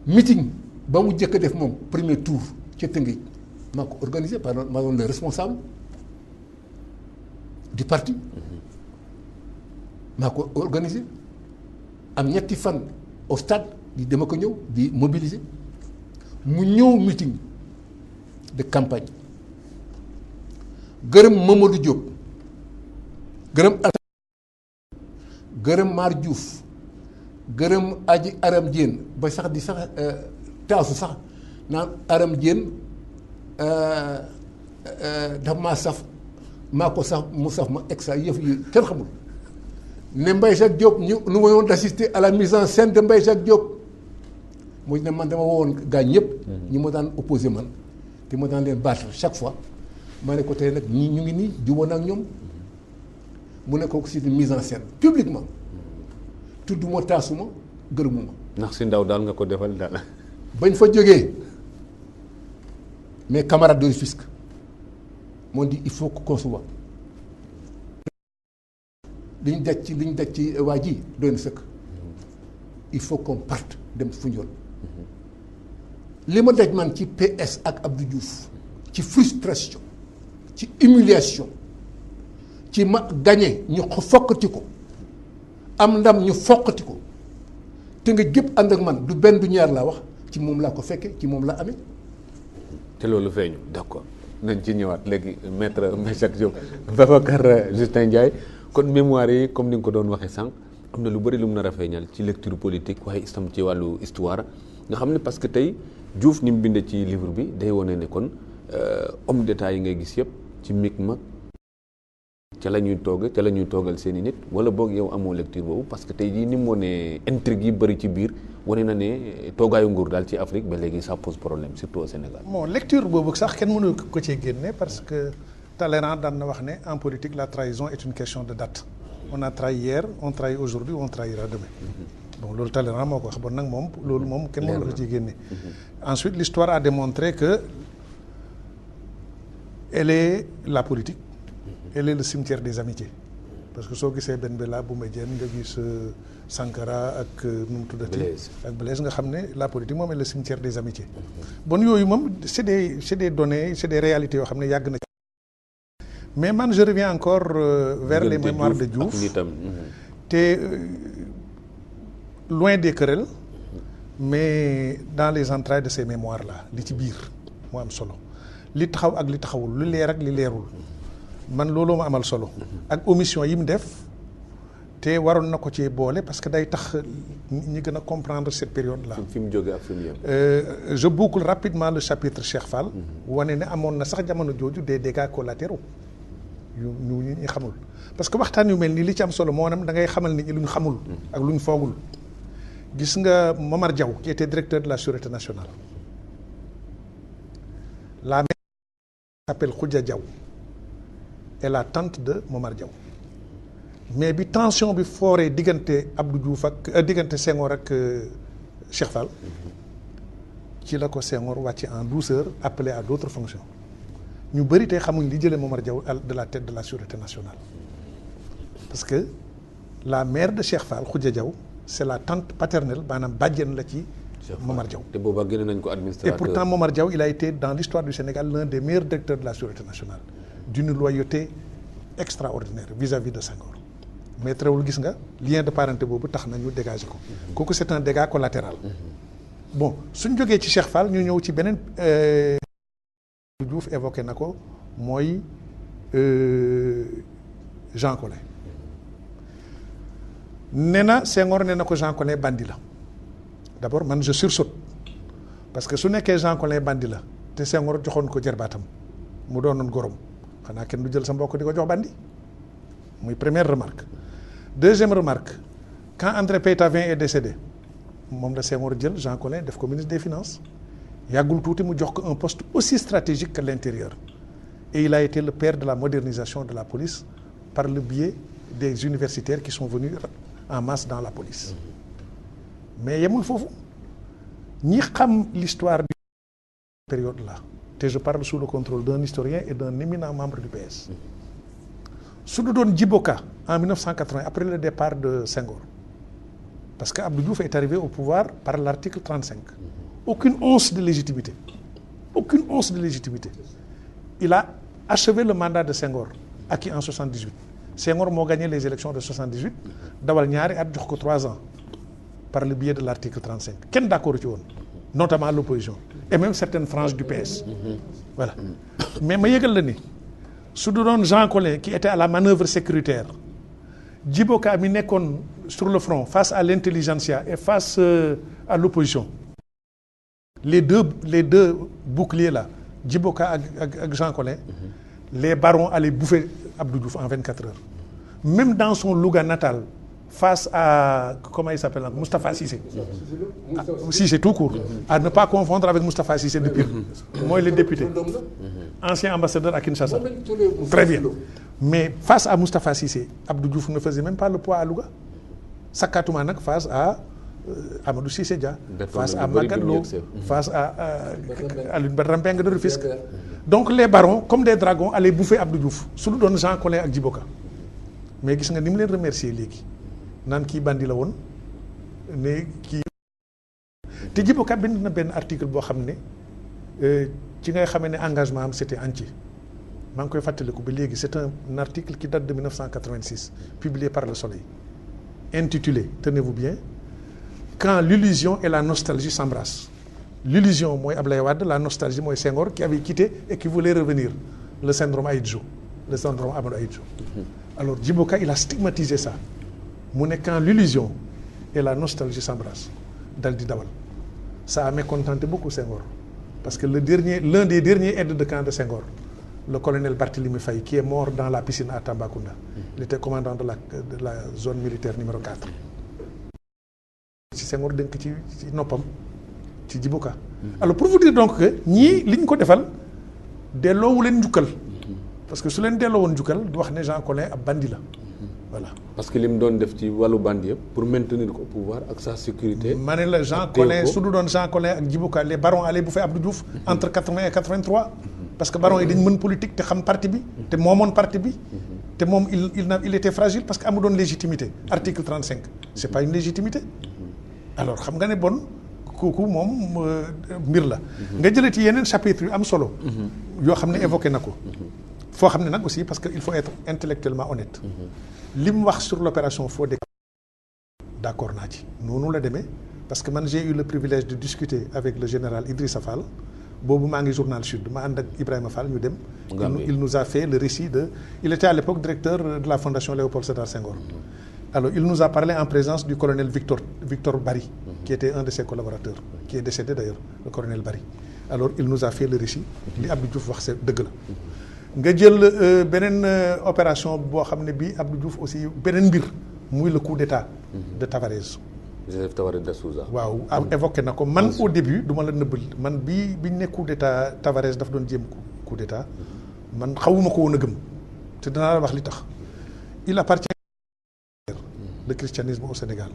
meeting ba mu jëkk a def moom premier tour ca Tëngéej maa ko organisé par maa doon le responsable du parti maa ko organisé am ñetti fan au stade di dama ko ñëw di mobiliser mu ñëw meeting de campagne gërëm Mamadou Diop gërëm Mar Diouf gërëm Aji Aram Diène ba sax di sax taasu sax naan Aram Diène daf maa saf maa ko sax mu saf ma exa yëf yi kenn xamul ne Mbaye Jacques Diop ñu nu ma woon d'assister à la mise en scène de Mbaye Jacques Diop mooy ne man dama wowoon gaa ñëpp ñi ma daan opposé man te ma daan leen battre chaque fois ma ne ko tey nag ñii ñu ngi nii jubóo na ak ñoom mu ne ko c'est une mise en scène publiquement tudduma taasuma gërëmuma ndax si ndaw daal nga ko defal daal. bañ fa jógee mes camarades de Rufisque m'ont dit il faut qu'on se voit li ñu daj ci waa ji doy na sëkk il faut qu'on parte dem Foundiougne li ma daj man ci PS ak Abdou Diouf ci frustration ci humiliation ci ma gagné ñu fokkati ko am ndam ñu fokkati ko te nga gépp ànd ak man du benn du ñaar laa wax ci moom laa ko fekke ci moom laa amee. te loolu feeñu d'accord nañ ci ñëwaat léegi maître Mbaye Jacques Diop Babacar Justin Ndiaye kon mémoire yi comme ni nga ko doon waxee sànq am na lu bëri lu mu nar a feeñal ci lecture politique waaye itam ci wàllu histoire nga xam ne parce que tey Diouf ni mu bindee ci livre bi day wane ne kon homme d'état yi ngay gis yëpp ci Micmac ca la ñuy togg ca la ñuy toogal seen i nit wala boog yow amoo lecture boobu parce que tey jii ni mu wane intrigue yi bëri ci biir wane na ne toogaayu nguur daal ci Afrique ba léegi ça pose problème surtout au Sénégal. bon lecture boobu sax kenn mënu ko cee génne parce que Talleyrand daan na wax ne en politique la trahison est une question de date. on a trahi hier on trahit aujourd'hui on trahira demain. Bon loolu Talleyrand moo ko wax bon nag moom loolu moom kenn mënu la ko ciy génne. Ensuite l'histoire a démontré que elle est la politique. Elle est le cimetière des amitiés. Parce que soo gisee Ben Bella Boumediene nga gis Sankara ak nu mu tuddati ak Blaise nga xam ne la politique moom est le cimetière des amitiés. Bon yooyu moom c'est des données c'est des réalités yoo xam ne yàgg na. Mais man je reviens encore vers les mémoires de Diouf te loin des querelles mais dans les entrailles de ces mémoires là li ci biir moo am solo li taxaw ak li taxawul li leer ak li leerul man looloo ma amal solo ak omission yi mu def te waroon na ko ci boole parce que day tax ñi gën a comprendre cette période là. fi mu jógee ak fi mu yem. Je boucle rapidement le chapitre Cheikh Fall. wane ne amoon na sax jamono jooju des dégâts collatéraux yu ñu xamul parce que waxtaan yu mel nii li ci am solo moo nam da ngay xamal nit ñi lu ñu xamul ak lu ñu foogul. Gis nga Momar Diaw qui était directeur de la Sûreté nationale la mère s'appelle Khoudia Diaw est la tante de Momar Diaw mais bi tension bi fooree diggante Abdou Diouf ak diggante Senghor ak Cheikh Fall ci la ko Senghor wàcce en douceur appelé à d'autres fonctions ñu bëri tey xamuñ li jëlee Momar Diaw de la tête de la Sûreté nationale parce que la mère de Cheikh Fall Khoudia Diaw c'est la tante paternelle maanaam bàjjen la ci Momar Diaw. te boobaa génne nañ ko administrateur. Et pourtant Momar Diaw il a été dans l'histoire du Sénégal l'un des meilleurs directeurs de la Sûreté nationale d'une loyauté extraordinaire vis-à-vis de Senghor mais terewul gis nga lien de parenté boobu tax na ñu dégager ko kooku c'est un dégât collatéral. Bon suñ jógee ci Cheikh Fall ñu ñëw ci beneen Diouf évoqué na ko mooy Jean Collin nee na Senghor nee na ko Jean Collin bandi la d'abord man je sursaute parce que su nekkee Jean Collin bandi la te Senghor joxoon ko jarbaatam mu doonoon gorom xanaa kenn du jël sa mbokk di ko jox bandi muy première remarque. Deuxième remarque quand André Pétavin est décédé moom la Senghor jël Jean Collin def ko ministre des finances yàggul tuuti mu jox ko un poste aussi stratégique que l'intérieur et il a été le père de la modernisation de la police par le biais des universitaires qui sont venus en masse dans la police mais yemul foofu ñi xam l'histoire de cette période là te je parle sous le contrôle d'un historien et d'un éminent membre du PS su du doon Djibo Ka en 1980 après le départ de Senghor parce que Abdou Diouf est arrivé au pouvoir par l'article 35 aucune once de légitimité il a achevé le mandat de Senghor acquis en 78 Senghor moo gagné les élections de 78 dawal ñaari at jox ko 3 ans par le biais de l'article 35 kenn d'accord ci woon notamment l'opposition et même certaines franges du PS voilà mais ma yëgal la ni su du doon Jean Collin qui était à la manœuvre sécuritaire Djibo Ka mi nekkoon sur le front face à l'intelligentsia et face à l'opposition les deux boucliers là Djibo Ka ak Jean Collin les barons allaient bouffer Abdou Diouf en 24 heures même dans son Louga natal face à comment il s'appelle Moustapha Cissé Cissé tout court à ne pas confondre avec Moustapha Cissé de Pire mooy le député ancien ambassadeur à Kinshasa très bien mais face à Moustapha Cissé Abdou Diouf ne faisait même pas le poids à Louga sakatuma nag face à Amadou Cissé Dia face à Magatte Lô face à Alioune Badara Mbengue de Rufisque donc les barons comme des dragons allaient bouffer Abdou Diouf su lu doon Jean Collin ak Djibo Ka mais gis nga ni mu leen remercier léegi naan kii bandi la woon ne kii te Djibo Ka bind na benn article boo xam ne ci ngay xamee ne engagement am c'était entier maa ngi koy fàttaliku ba léegi c'est un article qui date de 1986 publié par Le Soleil intitulé tenez-vous bien quand l'illusion et la nostalgie s'embrassent l'illusion mooy Ablaye Wade la nostalgie mooy Senghor qui avait quitté et qui voulait revenir le syndrome Ahidjo le syndrome Amadou Ahidjo alors Djibo Ka il a stigmatisé ça mu ne quand l'illusion et la nostalgie s'embrassent dal di dawal ça a mécontenté beaucoup Senghor parce que l'un des derniers aides de camp de Senghor le colonel Barthélémy Faye qui est mort dans la piscine à Tambacounda il était commandant de la zone militaire numéro 4 ci Senghor dénk ci noppam ci Djibo Ka alors pour vous dire donc que ñii li ñu ko defal delloowu leen njukkal parce que su leen delloo woon njukkal du wax ne Jean Collin ab bandi la voilà. parce que li mu doon def ci wàllu bande yëpp pour maintenir ko au pouvoir ak sa sécurité. ma ne la Jean Collin su du doon Jean Collin ak Djibo Ka les barons allaient bouffer Abdou Diouf entre 80 et 83. parce que barons yi dañ mën politique te xam parti bi te moomoon parti bi. te moom il était fragile parce que amu doon légitimité article 35 c'est pas une légitimité. alors xam nga ne bon kooku moom mbir la. nga jëlee ci yeneen chapitre yu am solo. yoo xam ne évoqué na ko. foo xam ne nag aussi parce que il faut être intellectuellement honnête. li mu wax sur l'opération Fodé. d'accord naa ci noonu la demee parce que man j'ai eu le privilège de discuter avec le général Idrissa Fall boobu maa ngi journal Sud ma ànd ak Ibrahima Fall ñu dem. il nous a fait le récit de. il était à l'époque directeur de la fondation Léopold Sédar Senghor. alors il nous a parlé en présence du colonel Victor Barry. qui était un de ses collaborateurs. qui est décédé d'ailleurs le colonel Barry. alors il nous a fait le récit. li Abdou Diouf wax c'est dëgg la. nga jël beneen opération boo xam ne bii Abdou Diouf aussi beneen mbir muy le coup d'état de Tavares. Joseph Tavares de Souza. waaw évoqué na ko man au début du ma la nëbbal man biñ ne coup d'état Tavares daf doon jéem coup d'état man xawuma ko woon a gëm te danaa la wax li tax. il appartient le christianisme au Sénégal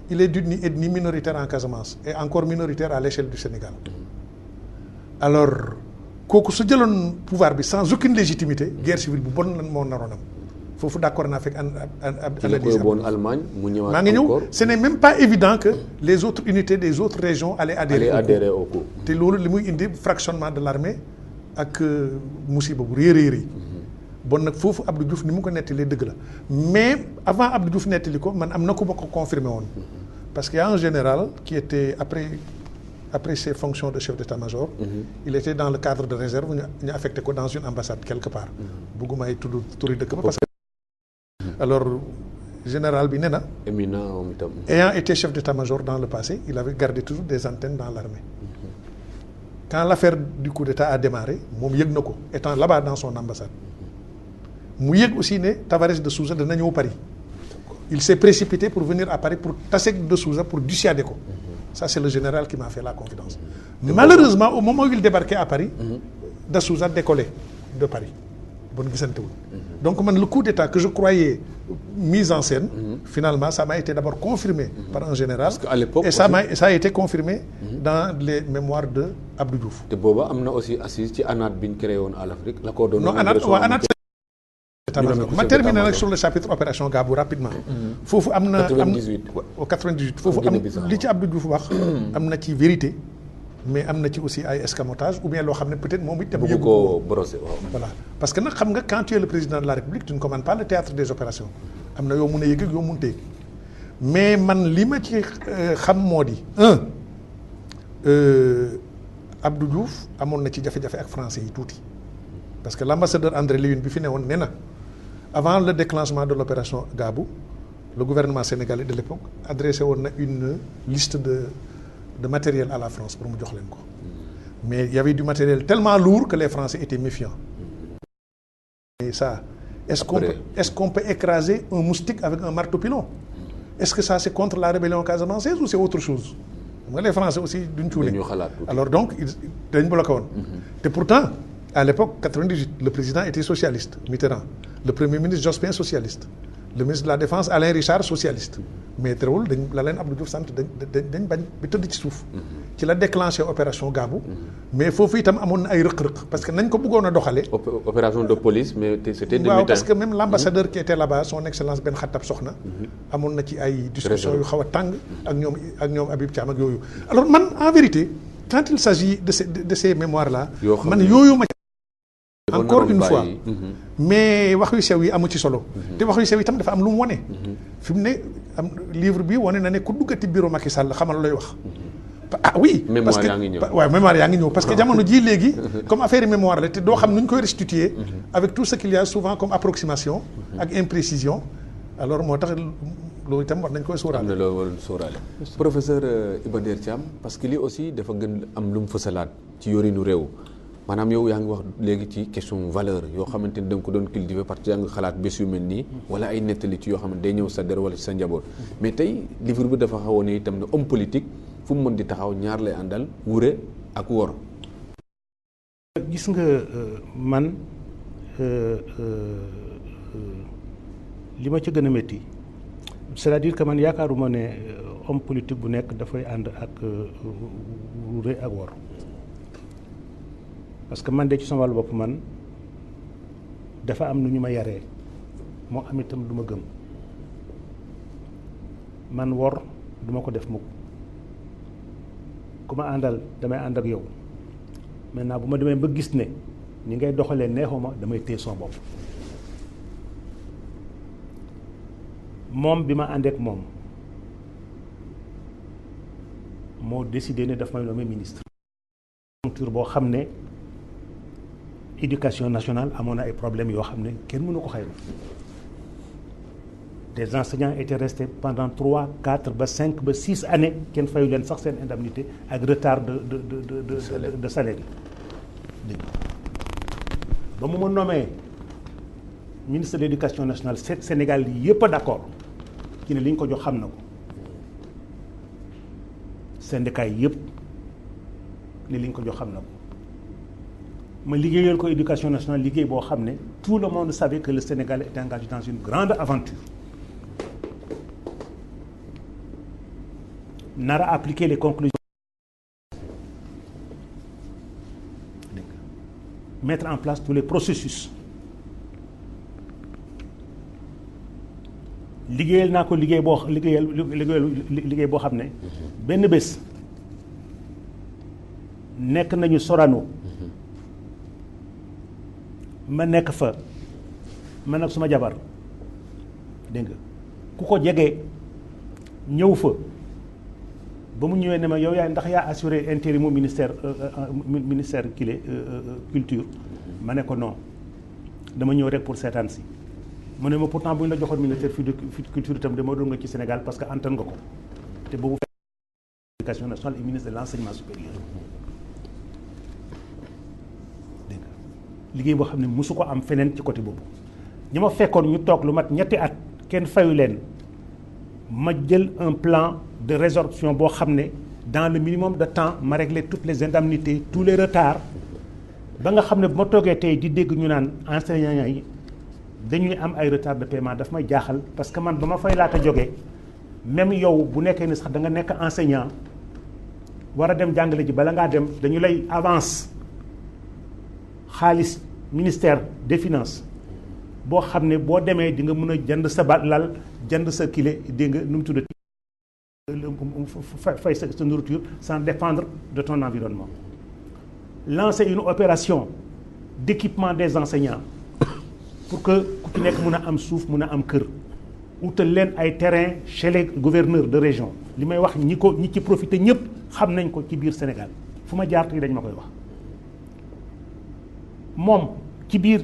il est d'une ethnie minoritaire en Casamance et encore minoritaire à l'échelle du Sénégal alors. kooku su jëloon pouvoir bi sans aucune légitimité guerre civile bu bon lan moo naroon am foofu d'accord naa fekk analyse Allemagne mu ñëwaat maa ngi ñëw ce n'est même pas évident que les autres unités des autres régions allaient adhérer au coup te loolu li muy indi fractionnement de l'armée ak musiba bu réy bon nag foofu Abdou Diouf ni mu ko nettalee dëgg la mais avant Abdou Diouf nettali ko man am na ku ma ko confirmé woon parce qu'il y a un général qui était après ses fonctions de chef d'état-major, il était dans le cadre de réserve ñu affecté ko dans une ambassade quelque part. bëgguma ay tudd turi dëkk ba parce que. alors général bi nee na. éminent itam. ayant été chef d'état-major dans le passé il avait gardé toujours des antennes dans l'armée. quand l'affaire du coup d'état a démarré moom yëg na ko étant là-bas dans son ambassade. mu yëg aussi ne Tavares de Souza dana ñëw Paris. il s'est précipité pour venir à Paris pour tase de Souza pour dissuader ko. ça c'est le général qui m'a fait la confidence. Malheureusement au moment où il débarquait à Paris. de Souza décollé de Paris. bon gisantewul. donc man le coup d'état que je croyais mis en scène. finalement ça m'a été d'abord confirmé. par un général. parce qu'à l'époque et ça a été confirmé. dans les mémoires de Abdou Diouf. te booba am na aussi assise ci ANAT bi ñu créé woon à l'Afrique la ko doon. non ANAT ma terminer nag sur le chapitre opération Gabou rapidement. foofu am na 98 foofu am li ci Abdou Diouf wax. am na ci vérité mais am na ci aussi ay escamotage ou bien loo xam ne peut-être moom itam yëgu ko brosser waaw. voilà parce que nag xam nga quand tu es le président de la République tu ne commandes pas le théâtre des opérations am na yoo mun a yëg ak yoo mun teg mais man li ma ci xam moo di Abdou Diouf amoon na ci jafe-jafe ak français yi tuuti parce que l'ambassadeur André Lévin bi fi ne woon nee na avant le déclenchement de l'opération Gabou le gouvernement sénégalais de l'époque adressé woon na une liste de matériel à la France pour mu jox leen ko mais il y avait du matériel tellement lourd que les Français étaient méfiants et ça est-ce qu'on peut écraser un moustique avec un marteau pilon est-ce que ça c'est contre la rébellion casamançaise ou c'est autre chose xam nga les Français aussi duñ cuune alors donc dañ bloqué woon te pourtant à l'époque 98 le président était socialiste Mitterrand le premier ministre Jospin socialiste le ministre de la défense Alain Richard socialiste mais terewul dañ la leen Abdou Diouf sant dañ bañ bi tëdd ci suuf ci la déclenché opération Gabou mais foofu itam amoon na ay rëq-rëq parce que nañ ko bëggoon a doxalee opération de police mais c'était de waaw parce que même l'ambassadeur qui était là-bas son excellence Ben Khattab Sokhna amoon na ci ay discussions yu xaw a tàng ak ñoom Habib Thiam ak yooyu alors man en vérité quand il s'agit de ces mémoires là man yooyu ma encore une fois mais wax yu sew yi amu ci solo te wax yu sew itam dafa am lu mu wone fi mu ne am livre bi wane na ne ku duggati bureau Macky Sall xamal looy wax oui parce que waaw mémoire yaa ngi ñëw parce que jamono jii léegi comme affaire mémoire la te doo xam nu ñu koy restituer avec tout ce qu'il y a souvent comme approximation ak imprécision alors moo tax loolu itam war nañ koy sóoraale. am na loo waroon sóoraale. professeur Iba Der Thiam parce que lii aussi dafa gën am lu mu fësalaat ci yorinu réew maanaam yow yaa ngi wax léegi ci question valeur yoo xamante ni da nga ko doon cultiver parce que yaa ngi xalaat bés yu mel nii wala ay nettali ci yoo xam ne day ñëw sa der wala ci sa njaboot mais tey livre bi dafa xawoon ne itam ne homme politique fu mu mën di taxaw ñaar lay àndal wure ak wor. gis nga man li ma ci gën a métti c'est-à-dire que man yaakaaruma ne homme politique bu nekk dafay ànd ak rëy ak wor parce que man de ci sama wàllu bopp man dafa am nu ñu ma yaree moo am itam lu ma gëm man wor duma ko def mukk ku ma àndal damay ànd ak yow maintenant bu ma demee ba gis ne ni ngay doxalee neexuma damay téye son bopp moom bi ma àndeek moom moo décidé ne daf may nommer ministre conjoncture boo xam ne éducation nationale amoon na ay problèmes yoo xam ne kenn mënu ko xayma des enseignants étaient restés pendant 3, 4 ba 5 ba 6 années kenn fayu leen sax seen indemnité ak retard de salaire yi ba mu ma nommé ministre de l'éducation nationale Sénégal yi yëpp a d'accord ci ne li ñu ko jox xam na ko syndicat yi yëpp ne li ñu ko jox xam na ko ma liggéeyal ko éducation nationale liggéey boo xam ne tout le monde savait que le Sénégal était engagé dans une grande aventure nar a appliquer les conclusions mettre en place tous les processus liggéeyal naa ko liggéey boo xam ne benn bés nekk nañu Sorano ma nekk fa man ak suma jabar dégg nga ku ko jege ñëw fa ba mu ñëwee ne ma yow ndax yaa assuré intérim ministère culture ma ne ko non dama ñëw rek pour seetaan si mu ne ma pourtant bu ñu la joxoon ministère culture itam dama doon nga ci Sénégal parce que antan nga ko te boobu éducation nationale et ministre de l'enseignement supérieur dégg nga liggéey boo xam ne mosu ko am feneen ci côté boobu ñi ma fekkoon ñu toog lu mat ñetti at kenn fayu leen ma jël un plan de résorption boo xam ne dans le minimum de temps ma régler toutes les indemnités tous les retards ba nga xam ne bu ma toogee tey di dégg ñu naan enseignants yi dañuy am ay retard de paiement daf may jaaxal parce que man ba ma fay laata jógee même yow bu nekkee ni sax da nga nekk enseignant war a dem jàngale ji bala ngaa dem dañu lay avance xaalis ministère des finances boo xam ne boo demee di nga mën a jënd sa lal jënd sa kile dégg nga nu mu tuddati fay sa nourriture sans dépendre de ton environnement lancer une opération d'équipement des enseignants pour que ku ci nekk mën a am suuf mën a am kër utal leen ay terrain chez les gouverneurs de région li may wax ñi ci profité ñëpp xam nañ ko ci biir Sénégal fu ma jaar tey dañ ma koy wax moom ci biir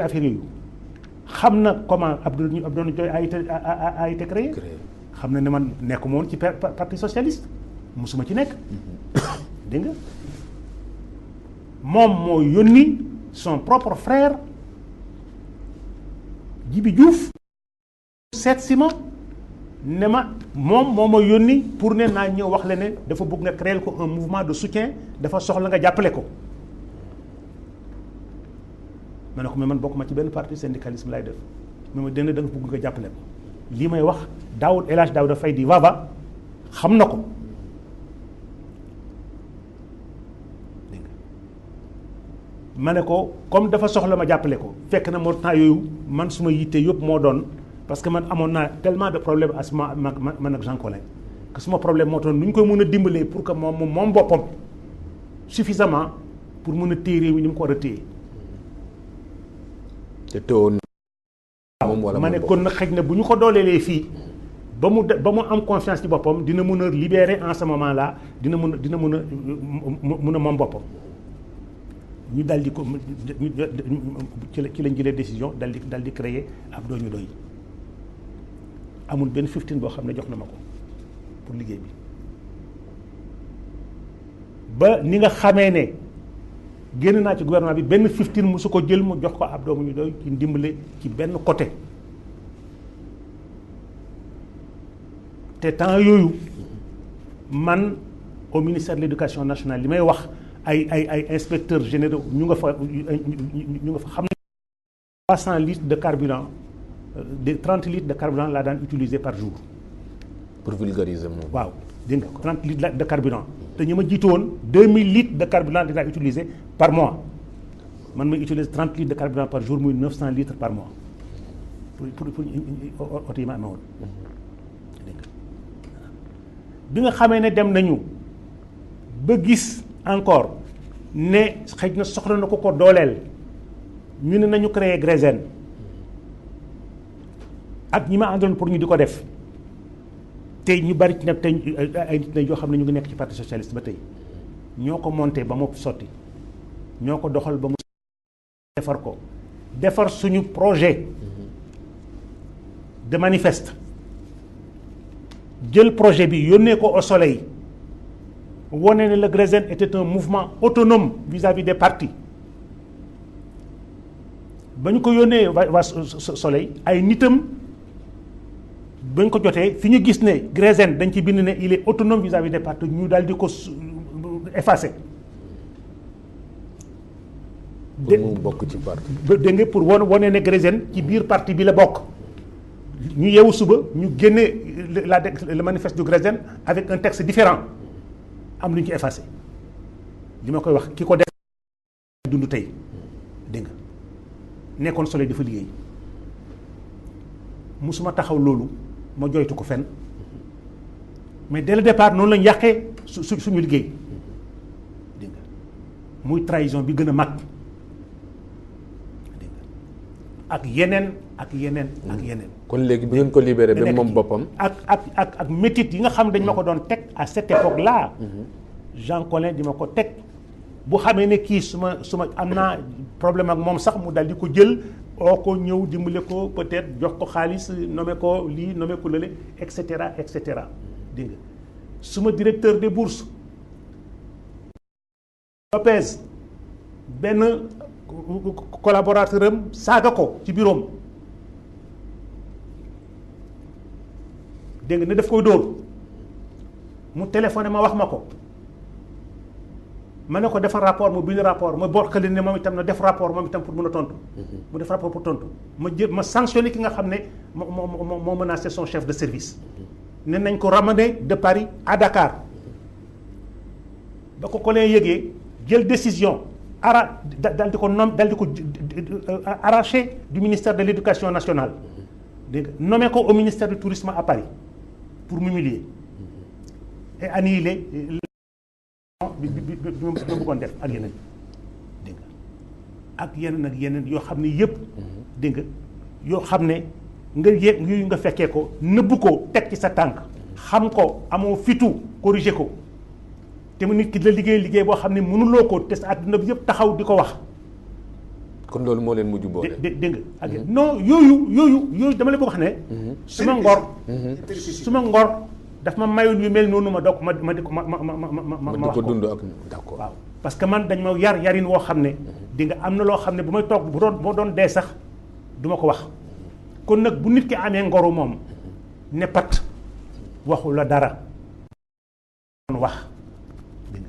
affaire yooyu xam na comment Abdou Ndioye a été créé xam na ne man nekkuma woon ci parti socialiste musuma ci nekk dégg nga moom moo yónni son propre frère Djibi Diouf seet si ma ne ma moom moo ma yónni pour ne naa ñëw wax la ne dafa bëgg nga créer ko un mouvement de soutien dafa soxla nga jàppale ko ma ne ko mais man bokk ma ci benn parti syndicalisme lay def mais ma dina da nga bëgg nga jàppale ko lii may wax El Hadj Daouda Faye di Vava xam na ko dégg nga ma ne ko comme dafa soxla ma jàppale ko fekk na moo temps yooyu man suma yitte yëpp moo doon parce que man amoon naa tellement de problème à suma man ak Jean Collin que suma problème moo doon nu ñu koy mën a dimbalee pour que moom boppam suffisamment pour mën a téye réew mi ni mu ko war a téye te teewoon moom wala ma ne kon nag xëy na bu ñu ko dooleelee fii ba mu am confiance ci boppam dina mën a libérer en ce moment là dina mën a moom boppam ñu dal di ko ci lañ jëlee décision dal di créer ab doo ñu doy amul benn 15 boo xam ne jox na ma ko pour liggéey bi ba ni nga xamee ne génn naa ci gouvernement bi benn 15 musu ko jël mu jox ko ab doomu ñu doy ci ndimbale ci benn côté te temps yooyu man au ministère de l'éducation nationale li may wax ay inspecteurs généraux ñu nga fa xam ne 300 litres de carburant de 30 litres de carburant laa daan utiliser par jour. pour vulgariser moom. waaw dégg nga 30 litres de carburant te ñu ma jiitu woon 2000 litres de carburant dinaa utiliser par mois man may utiliser 30 litres de carburant par jour muy 900 litres par mois pour oto yi ma amee woon dégg nga bi nga xamee ne dem nañu ba gis encore ne xëy na soxla na ko dooleel ñu ne nañu créer Grésen ak ñi ma àndaloon pour ñu di ko def. tey ñu bari ci nag tey ay nit yoo xam ne ñu ngi nekk ci parti socialiste ba tey ñoo ko monté ba mu sotti ñoo ko doxal ba mu defar ko defar suñu projet de manifeste jël projet bi yónnee ko au soleil wane ne le Grésen était un mouvement autonome vis-à-vis des partis ba ñu ko yónnee waa soleil ay nitam bañ ko jotee fi ñu gis ne Grésen dañ ci bind ne il est autonome vis-à-vis des partis ñu daal di ko effacer. pour mu bokk ci parti. dégg nga pour wane ne Grésen ci biir parti bi la bokk ñu yeewu suba ñu génne le manifeste du Grésen avec un texte différent am lu ñu ci effacé li ma koy wax ki ko def dund tey dégg nga nekkoon Soleil dafa liggéey musuma taxaw loolu ma joytu ko fenn mais dès le départ noonu lañ yàqee suñu liggéey dégg nga muy trahison bi gën a mag dégg nga ak yeneen ak yeneen ak yeneen. kon léegi bi ngeen ko libéré ba moom boppam. ak métit yi nga xam dañ ma ko doon teg à cette époque là. Jean Collin di ma ko teg bu xamee ne kii su ma am naa problème ak moom sax mu dal di ko jël. oo ko ñëw dimbale ko peut-être jox ko xaalis nommé ko lii nommé ko lële et cetera dégg nga suma directeur des bourses Lopez benn collaborateur am saaga ko ci bureau am dégg nga ne daf koy dóor mu téléphoné ma wax ma ko ma ne ko defar rapport mu bind rapport ma bokkale ne moom itam na def rapport moom itam pour mën a tontu. mu def rapport pour tontu ma sanctionné ki nga xam ne moo menacé son chef de service. ne nañ ko ramener de Paris à Dakar ba ko Collin yëgee jël décision dal di ko arraché du ministère de l'éducation nationale. dégg nga nommé ko au ministère du tourisme à Paris pour m'humilier et annihiler. bi ma bëggoon def ak yeneen dégg nga ak yeneen yoo xam ne yëpp dégg nga yoo xam ne nga yéeg yu nga fekkee ko nëbbu ko teg ci sa tànk xam ko amoo fitu corriger ko te mu nit ki la liggéey boo xam ne mënuloo ko te sa àdduna bi yëpp taxaw di ko wax. kon loolu moo leen mujj boole. dégg nga ak non yooyu dama la bëgg wax ne. suma ngor daf ma mayoon yu mel noonu ma doog ma di ko ma wax ko dund ak d'accord. waaw parce que man dañ ma yarin woo xam ne di nga am na loo xam ne bu may toog bu doon dee sax du ma ko wax kon nag bu nit ki amee ngoru moom ne pat waxu la dara wax dégg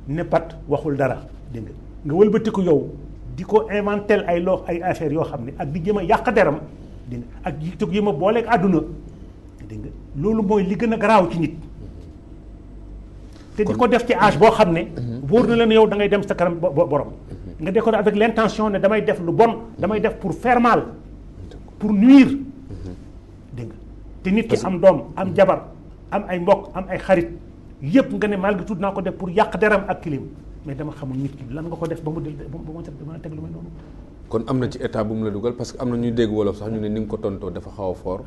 nga ne pat waxul dara dégg nga wëlbatiku yow di ko inventel ay affaires yoo xam ne ak di jëm a yàq deram dégg nga ak di ko jëm a booleeg àdduna dégg nga loolu mooy li gën a garaaw ci nit te di ko def ci âge boo xam ne wóor na leen yow da ngay dem sa kanam borom nga def ko avec l'intention ne damay def lu bon damay def pour faire mal pour nuire dégg nga te nit ki am doom am jabar am ay mbokk am ay xarit yëpp nga ne malgré tout naa ko def pour yàq deram ak kilim mais dama xamul nit ki lan nga ko def ba mu mën a teg lu mel noonu. kon am na ci état bu mu la dugal parce que am na ñuy dégg wolof sax ñu ne ni nga ko tontoo dafa xaw a fort.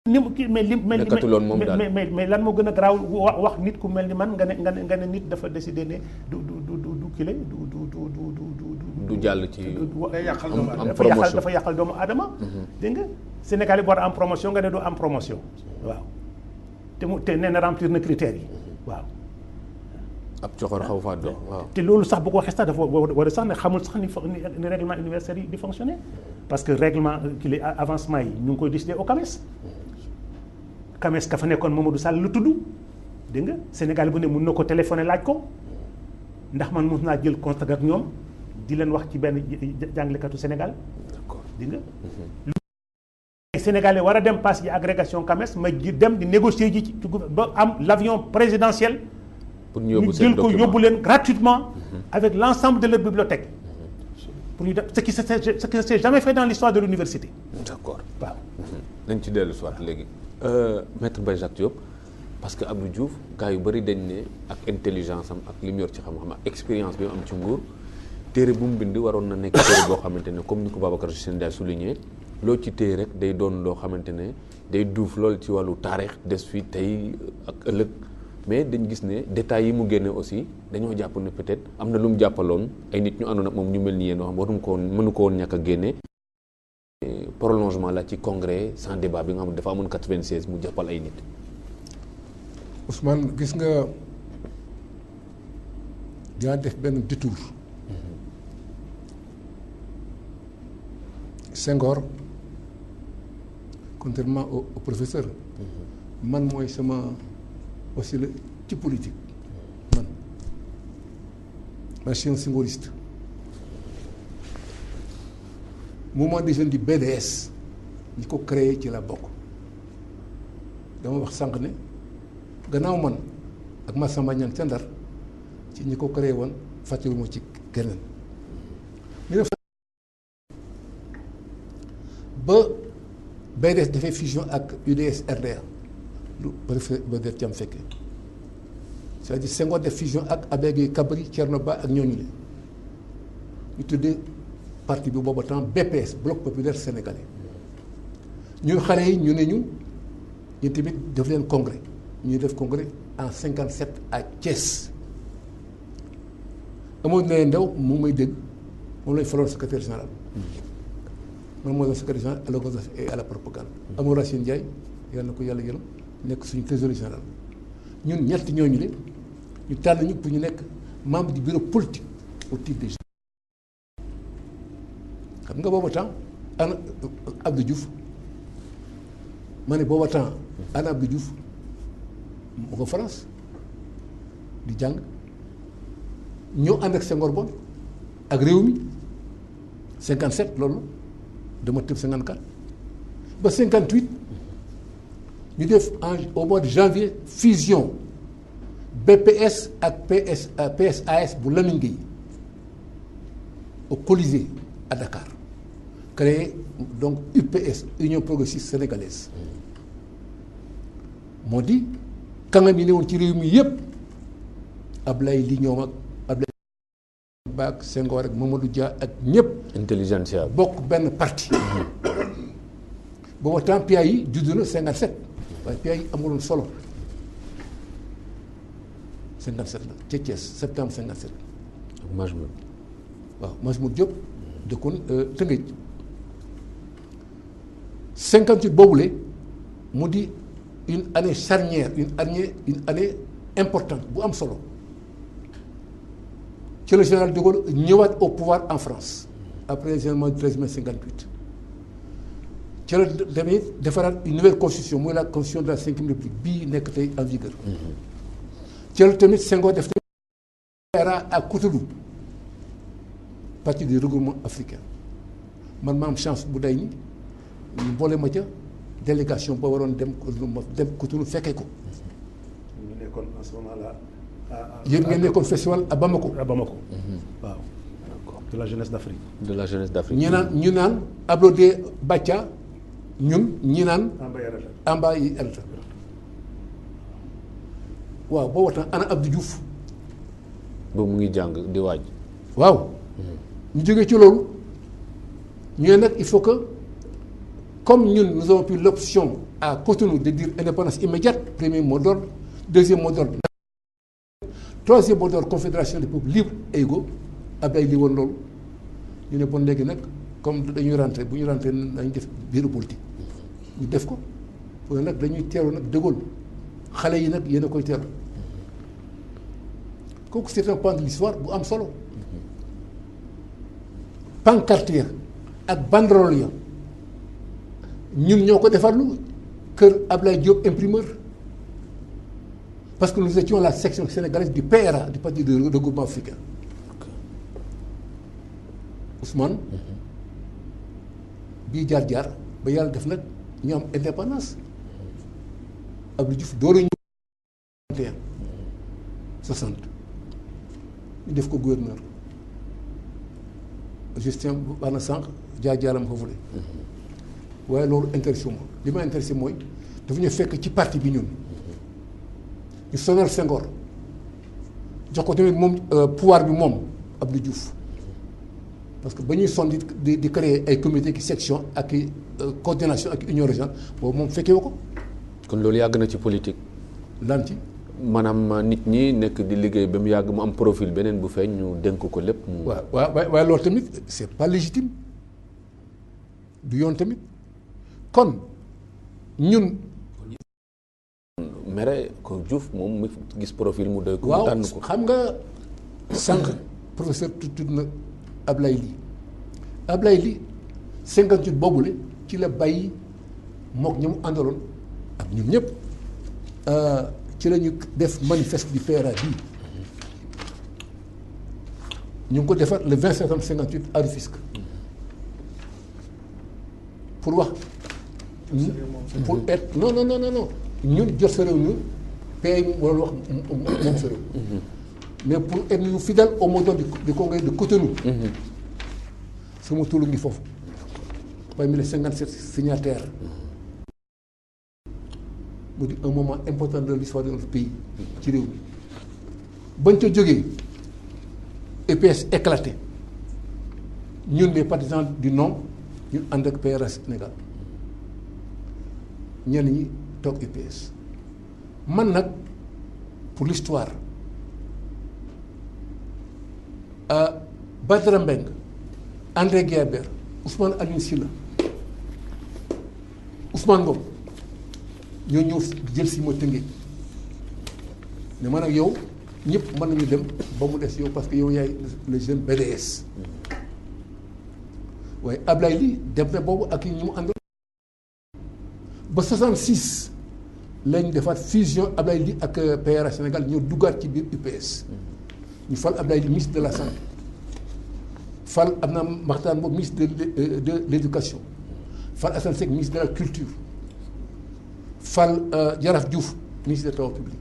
ni mu kii mais nekkatuloon moom daal mais lan moo gën a garaaw wax nit ku mel ni man nga ne nit dafa décidé ne du kile du jàll ci am promotion dafa yàqal doomu aadama. dégg nga Sénégal yi war a am promotion nga ne du am promotion waaw te nee na remplir na critères yi waaw. ab coxor xaw faa dox waaw. te loolu sax bu ko waxee sax dafa war a sax ne xamul sax ni règlement universitaire yi di fonctionner parce que règlement kii la avancement yi ñu ngi koy décider au CAMES ka fa nekkoon Mamadou Sall la tudd dégg nga Sénégal bu ne mun na ko téléphoner laaj ko ndax man mun naa jël contact ak ñoom di leen wax ci benn jàngalekatu Sénégal. d'accord di nga. Sénégalais war a dem passe ji agrégation CAMES ma dem di négocier ji ci ba am l'avion présidentiel. pour ñu yóbbu ñu jël ko yóbbu leen gratuitement. avec l'ensemble de leur bibliothèque. pour ñu def ce qui ne s'est jamais fait dans l'histoire de l'université. d'accord waaw. nañ ci dellu soit léegi. maître Mbaye Jacques Diop parce que Abdou Diouf gars yu bëri dañ ne ak intelligence am ak li mu yor ci xam-xam ak expérience bi mu am ci nguur téere bu mu bind waroon na nekk téere boo xamante ne comme ni ko Babacar Justin Ndiaye souligné loo ci téye rek day doon loo xamante ne day duuf lool ci wàllu taarix des fi tey ak ëllëg mais dañ gis ne détails yi mu génne aussi dañoo jàpp ne peut-être am na lu mu jàppaloon ay nit ñu àndoon ak moom ñu mel ni yéen wax waruñu ko woon mënu ko woon ñàkk a génne. prolongement la ci congrès sans débat bi nga xam ne dafa amoon 96 mu jàppal ay nit. Ousmane gis nga dinaa def benn détour. Senghor contrairement au professeur. man mooy sama aussi la ci politique man je suis un syngoriste. mouvement des jeunes du BDS ñi ko créé ci la bokk dama wax sànq ne gannaaw man ak Massamba Niang ca Ndar ci ñi ko créé woon fàttali moo ci keneen ba BDS dafay fusion ak UDS RDA lu préfet Iba Thiam fekkee c'est-à-dire Senghor def fusion ak Abdoulaye Kabari Thierno Ba ak ñooñu le ñu tuddee parti bi booba temps BPS Bloc Populaire Sénégalais ñun xale yi ñu ne ñu tamit def leen congrès ñu def congrès en 57 à Thiès amoon na ndaw moom may dégg moom lañ faloon secrétaire général man moo doon secrétaire général à l'organisation et à la propagande amoo Racine Ndiaye yal na ko yàlla yërëm nekk suñu trésorier général ñun ñett ñooñu de ñu tànn ñu pour ñu nekk membre du bureau politique au titre des xam nga booba temps ana Abdou Diouf ma ne booba temps ana Abdou Diouf mu ko France di jàng ñoo ànd ak Senghor bon ak réew mi 57 loolu dama tëb 54 ba 58 ñu def au mois de janvier fusion BPS ak PSAS bu Lamine Gueye au Colisée à Dakar créé donc UPS Union Progressiste Sénégalaise moo di kàngam yi ne woon ci réew mi yépp Ablaye li ñoom ak Ablaye Ba ak Senghor ak Mamadou Dia ak ñëpp. intelligentsia bokk benn parti. booba temps PA yi judd na 57 waaye PA yi amuloon solo 57 la ca Thiès septembre 57. Majmoud waaw Majmoud Diop dëkkoon Tëngéej 58 boobule mu di une année charnière une année importante bu am solo ci le général de Gaulle ñëwaat au pouvoir en France après l'événement du 13 mai 58 ci la demee defaraat une nouvelle constitution mooy la constitution de la 5e République bii nekk tey en vigueur ci la tamit Senghor def tamit à Cotonou parti du regroupement africain man ma am chance bu day ni ñu boole ma ca délégation ba waroon dem Cotonou fekkee ko. ñu nekkoon en ce moment-là. yéen ngeen nekkoon festival à Bamako. à Bamako. waaw. de la jeunesse d'Afrique. de la jeunesse d'Afrique. ñu naan Ablodé Bathia ñun ñi naan. Amba yi Elta. waaw boo waxtaan ana Abdou Diouf. boobu mu ngi jàng di waaj. waaw. ñu jógee ci loolu ñu ne nag il faut que comme ñun nous avons pris l'option à Cotonou de dire indépendance immédiate premier mot d'ordre deuxième mot d'ordre troisième mot d'ordre confédération des peuples libres et égaux Abdoulaye li woon loolu ñu ne bon léegi nag comme dañuy rentrer bu ñu rentrer nañ def bureau politique ñu def ko pour nag dañuy teeru nag De Gaulle xale yi nag yéen a koy teeru kooku c'est un pan de l'histoire bu am solo pancarte ya ak banderole ya ñun ñoo ko defarlu kër Ablaye Diop imprimeur parce que nous étions la section sénégalaise du PRA du parti de regroupement africain Ousmane bii jaar ba yàlla def nag ñu am indépendance Abdou Diouf door a ñëw 60 ñu def ko gouverneur Justin wax na sànq jaar-jaaram foofu la waaye loolu intéressé wu ma li ma intéressé mooy dafa ñu fekk ci parti bi ñun ñu sonal Senghor jox ko tamit moom pouvoir bi moom Abdou Diouf parce que ba ñuy son di créer ay comité ki section ak i coordination ak union régionale boobu moom fekkee ko. kon loolu yàgg na ci politique. lan ci. maanaam nit ñi nekk di liggéey ba mu yàgg mu am profil beneen bu feeñ ñu dénk ko lépp. waaw waaye loolu tamit c'est pas légitime du yoon tamit kon ñun. mere ko Diouf moom mu gis profil mu doy ko. waaw tànn ko xam nga sànq professeur tudd na Ablaye Ly 58 boobule ci la bàyyi mook ña mu àndaloon ak ñun ñëpp ci la ñu def manifeste du PRA bii ñu ngi ko defar le 20 septembre 58 à Rufisque pour wax. pour être non ñun jot sa réew ñu pays wala wax moom sa réew. mais pour être fidèle au modèle du congrès de Cotonou. sama tulu ngi foofu parmi les 57 signataires. mu di un moment important de l'histoire de notre pays ci réew mi bañ ca jógee EPS éclaté ñun les partisans du non ñu ànd ak PRA Sénégal ñenn ñi toog EPS man nag pour l'histoire Badara Mbengue André Guébert Ousmane Alioune Sylla Ousmane Ngom ñoo ñëw jël si ma Tëngéej ne man ak yow ñëpp mën nañu dem ba mu des yow parce que yow yaay le jeune BDS waaye Ablaye Ly dem na boobu ak ñu mu àndal ba 66 lañ defaat fusion Ablaye Ly ak PRA Sénégal ñoo duggaat ci biir UPS ñu fal Ablaye Ly ministre de la santé fal am na Maxtaan boobu ministre de l'éducation fal Assane Seck ministre de la culture fal Jaraaf Diouf ministre des travaux publics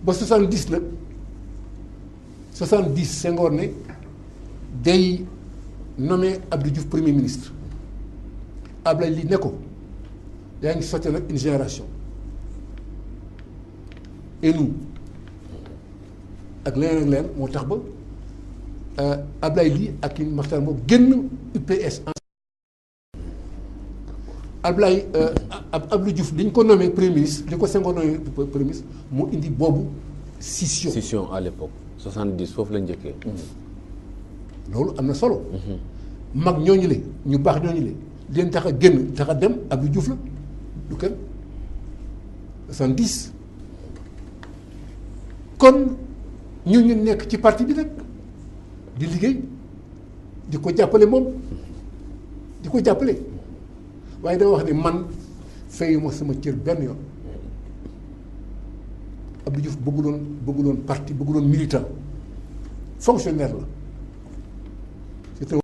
ba 70 la 70 Senghor ne day nommé Abdou Diouf premier ministre Ablaye Ly ne ko yaa ngi sotti nag une génération et nous ak leneen ak leneen moo tax ba Ablaye Ly ak i Maxtaan boobu génn UPS Ablaye Abdou Diouf li ñu ko nommé premier ministre li ko Senghor nommé premier ministre moo indi boobu scission. scission à l'époque 70 foofu la njëkkee. loolu am na solo. mag ñooñu le ñu baax ñooñu le leen tax a génn tax a dem Abdou Diouf la du kenn 70 kon ñu nekk ci parti bi nag di liggéey di ko jàppale moom di ko jàppale. waaye dama wax ne man fayuma sama cër benn yoon Abdou Diouf bëgguloon parti bëgguloon militant fonctionnaire la c'était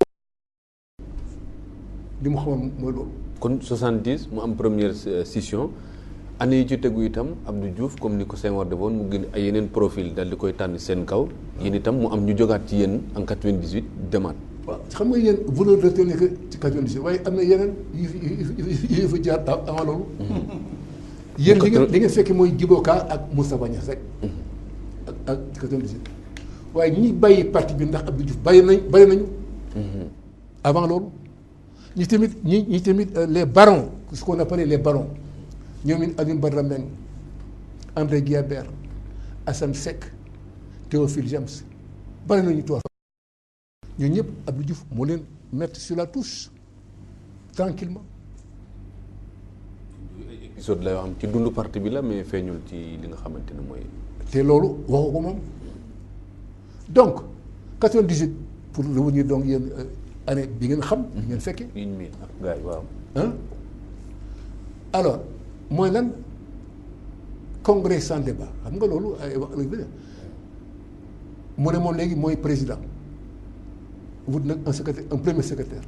li mu xamoon mooy loolu. kon 70 mu am première scission année yi ci tegu itam Abdou Diouf comme ni ko Senghor defoon mu gën ay yeneen profil dal di koy tànn seen kaw yéen itam mu am ñu jógaat ci yéen en 98 demaat. waaw xam nga yéen vous ne retenez que ci 98 waaye am na yeneen yu fa jaar avant loolu. yéen li ngeen fekkee mooy Djibo Ka ak Moustapha Niasse rek. ak 98 waaye ñi bàyyi parti bi ndax Abdou Diouf bàyyi nañu. avant loolu ñi tamit les barons ce qu'on appelait les barons ñoom it Alioune Badara Mbengue André Guébert Assane Seck Théophile James bari nañu toog. ñooñu ñëpp Abdou Diouf moo leen mettre sur la touche tranquillement épisode la yoo xam ci dundu parti bi la mais feeñul ci li nga xamante ne mooy. te loolu waxu ko moom donc 98 pour revenir donc yéen année bi ngeen xam. ngeen fekkee. yi ñu miin ak gars yi waaw. alors mooy lan congrès sans débat xam nga loolu ay wax la mu ne moom léegi mooy président wut nag un premier secrétaire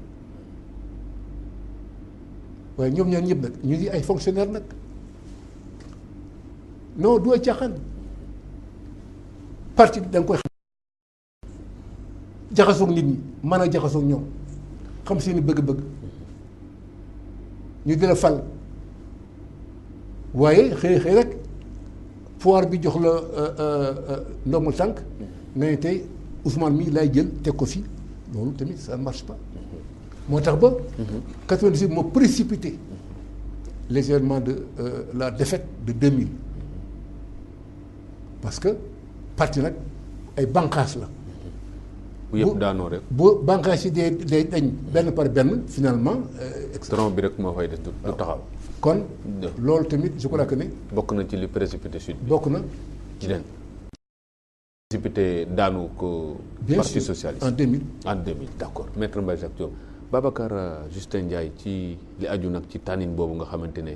waaye ñoom ñaar ñëpp nag ñu ngi ay fonctionnaire nag non du ay caaxaan parti da nga koy xam jaxasoog nit ñi mën a jaxasoog ñoom xam seeni bëgg-bëgg ñu di la fal waaye xëy rek pouvoir bi jox la ndombal tànk nga ne tey Ousmane mi lay jël teg ko fi loolu tamit ça ne marche pas moo tax ba 98 moo précipité les événements de la défaite de 2000 parce que parti nag ay bànqaas la bu yëpp daanoo rek bu bànqaas yi day dañ benn par benn finalement tronc bi rek moo fay des du taxaw kon loolu tamit je crois que ne bokk na ci li précipité sud bi bokk na ci leen précipité daanu ko parti socialiste en 2000 d'accord maître Mbaye Jacques Diop Babacar Justin Ndiaye ci li aju nag ci tànnin boobu nga xamante ne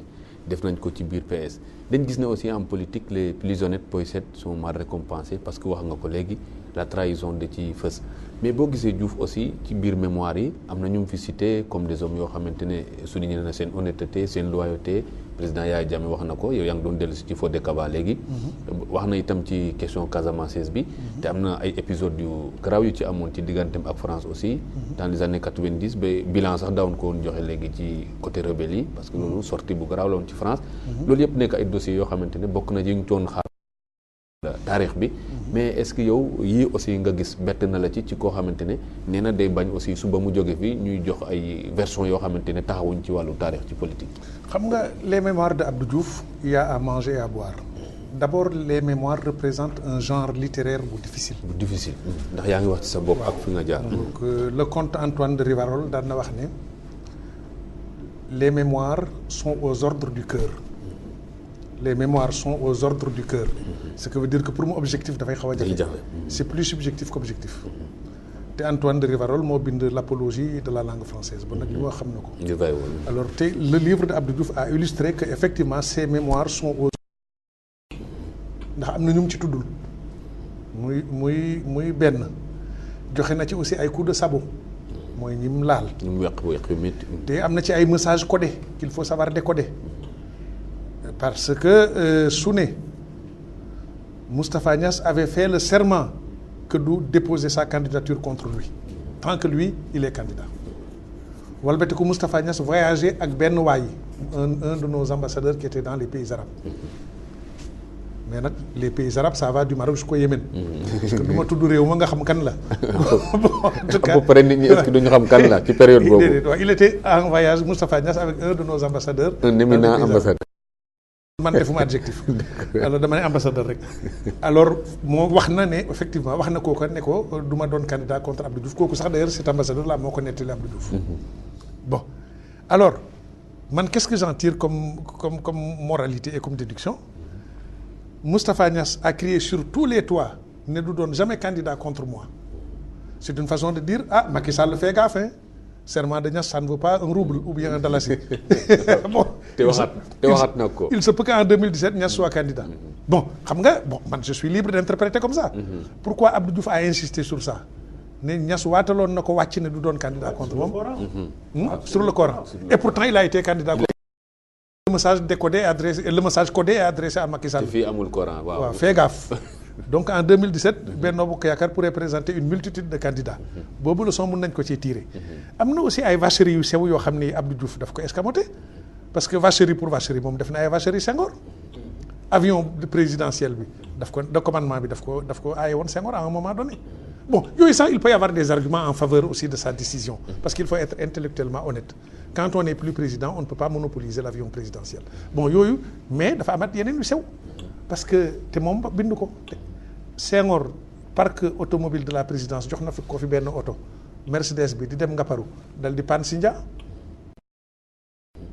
def nañ ko ci biir PS dañ gis ne aussi en politique les plus honnêtes poissètes sont mal récompensés parce que wax nga ko léegi la trahison de ci fës mais boo gisee Diouf aussi ci biir mémoire yi am na ñu mu fi cité comme des hommes yoo xamante ne souligné na seen honnêteté seen loyauté président Yaya Jammeh wax na ko yow yaa ngi doon dellu si ci Fodé Kaba léegi wax na itam ci question casamançaise bi te am na ay épisodes yu garaaw yu ci amoon ci digganteem ak France aussi dans les années 90 ba bilan sax daawoon ko woon joxe léegi ci côté rebelle yi parce que loolu sortie bu garaaw la woon ci France loolu yëpp nekk ay dossiers yoo xamante ne bokk na yi ñu doon xaar taarix bi mais est-ce que yow yii aussi nga gis bett na la ci koo xamante ne nee na day bañ aussi suba mu jóge fi ñuy jox ay version yoo xamante ne taxawuñ ci wàllu taarix ci politique. xam nga les mémoires de Abdou Diouf il y a à manger et à boire d'abord les mémoires représentent un genre littéraire bu difficile. bu difficile ndax yaa ngi wax ci sa bopp ak fi nga jaar. donc le comte Antoine de Rivarol daan na wax ne les mémoires sont aux ordres du cœur. Les mémoires sont aux ordres du cœur. Ce qui veut dire que pour moi objectif dafay xaw a jafe. C'est plus subjectif qu'objectif. te Antoine de Rivarol moo bind l'apologie de la langue française bon nag li ma xam na ko. alors te le livre de Abdou Diouf a illustré que effectivement ces mémoires sont aux ndax am na ñu mu ci tuddul muy benn joxe na ci aussi ay coups de sabot mooy ñi mu laal. ñu mu weq yu métti. te am na ci ay messages codés qu'il faut savoir décoder. Parce que Souné, Moustapha Niasse avait fait le serment que du déposer sa candidature contre lui. Tant que lui, il est candidat. Walbetiku Moustapha Niasse voyageait avec Ben Waï, un de nos ambassadeurs qui était dans les pays arabes. Mais les pays arabes, ça va du Maroc jusqu'au Yémen. Parce que nous, tout le monde sait kan la. En tout cas, il était en voyage, Moustapha Niasse, avec un de nos ambassadeurs. Un éminent ambassadeur. man defuma adjectif alors dama ne ambassadeur rek alors moo wax na ne effectivement wax na kooka ne ko du ma doon candidat contre Abdou Diouf kooku sax d'ailleurs cet ambassadeur là moo ko nettali Abdou Diouf bon alors man qu'est-ce que j'en tire comme moralité et comme déduction Moustapha Niasse a crié sur tous les toits ne du doon jamais candidat contre moi c'est une façon de dire ah Macky Sall fait gaffe hein serment de Niasse ça ne vaut pas un rouble ou bien un dalasi. Bon, il se peut qu'en 2017 Niasse soit candidat. Bon, je suis libre d'interpréter comme ça. Pourquoi Abdou Diouf a insisté sur ça? Niasse waataloon na ko wàcc ne du doon candidat contre moom. Sur le Coran. Et pourtant il a été candidat. Le message décodé le message codé est adressé à Macky Sall. Fii amul Coran waaw. Fais gaffe. Donc en 2017 Benno Bokk Yaakaar pourrait présenter une multitude de candidats boobu leçon mën nañ ko ci tirer am na aussi ay vacheries yu sew yoo xam ni Abdou Diouf daf ko escamoté parce que vacherie pour vacherie moom def na ay vacherie Senghor avion présidentiel bi daf ko de commandement bi daf ko aaye woon Senghor à un moment donné bon yooyu sax il peut y avoir des arguments en faveur aussi de sa décision parce qu'il faut être intellectuellement honnête quand on n'est plus président on ne peut pas monopoliser l'avion présidentiel bon yooyu mais dafa amat yeneen yu sew parce que te moom bind ko Senghor parc automobile de la présidence jox na fi ko fi benn oto Mercedes bi di dem Ngaparou dal di panne Sindia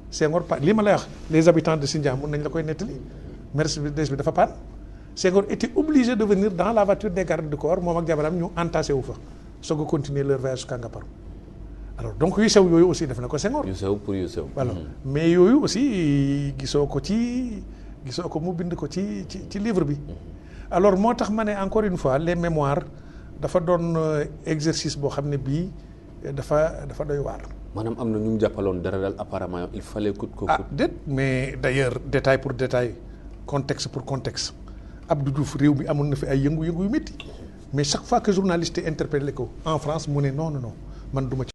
Senghor lii ma lay wax les habitants de Sindia mun nañ la koy nettali Mercedes bi dafa panne Senghor était obligé de venir dans la voiture des gardes du corps moom ak jabaram ñu entassé wu fa soog a continuer leur voyage jusqu'à Ngaparou alors donc yu sew yooyu aussi def na ko Senghor. yu sew pour yu sew. voilà mais yooyu aussi gisoo ko mu bind ko ci livre bi. alors moo tax ma ne encore une fois les mémoires dafa doon exercice boo xam ne bii dafa doy waar. maanaam am na ñu mu jàppaloon dara daal apparemment il fallait coûte que coûte. déet mais d'ailleurs détail pour détail contexte pour contexte Abdou Diouf réew mi amoon na fi ay yëngu-yëngu yu métti mais chaque fois que journaliste interpellé ko en France mu ne non man du ma ci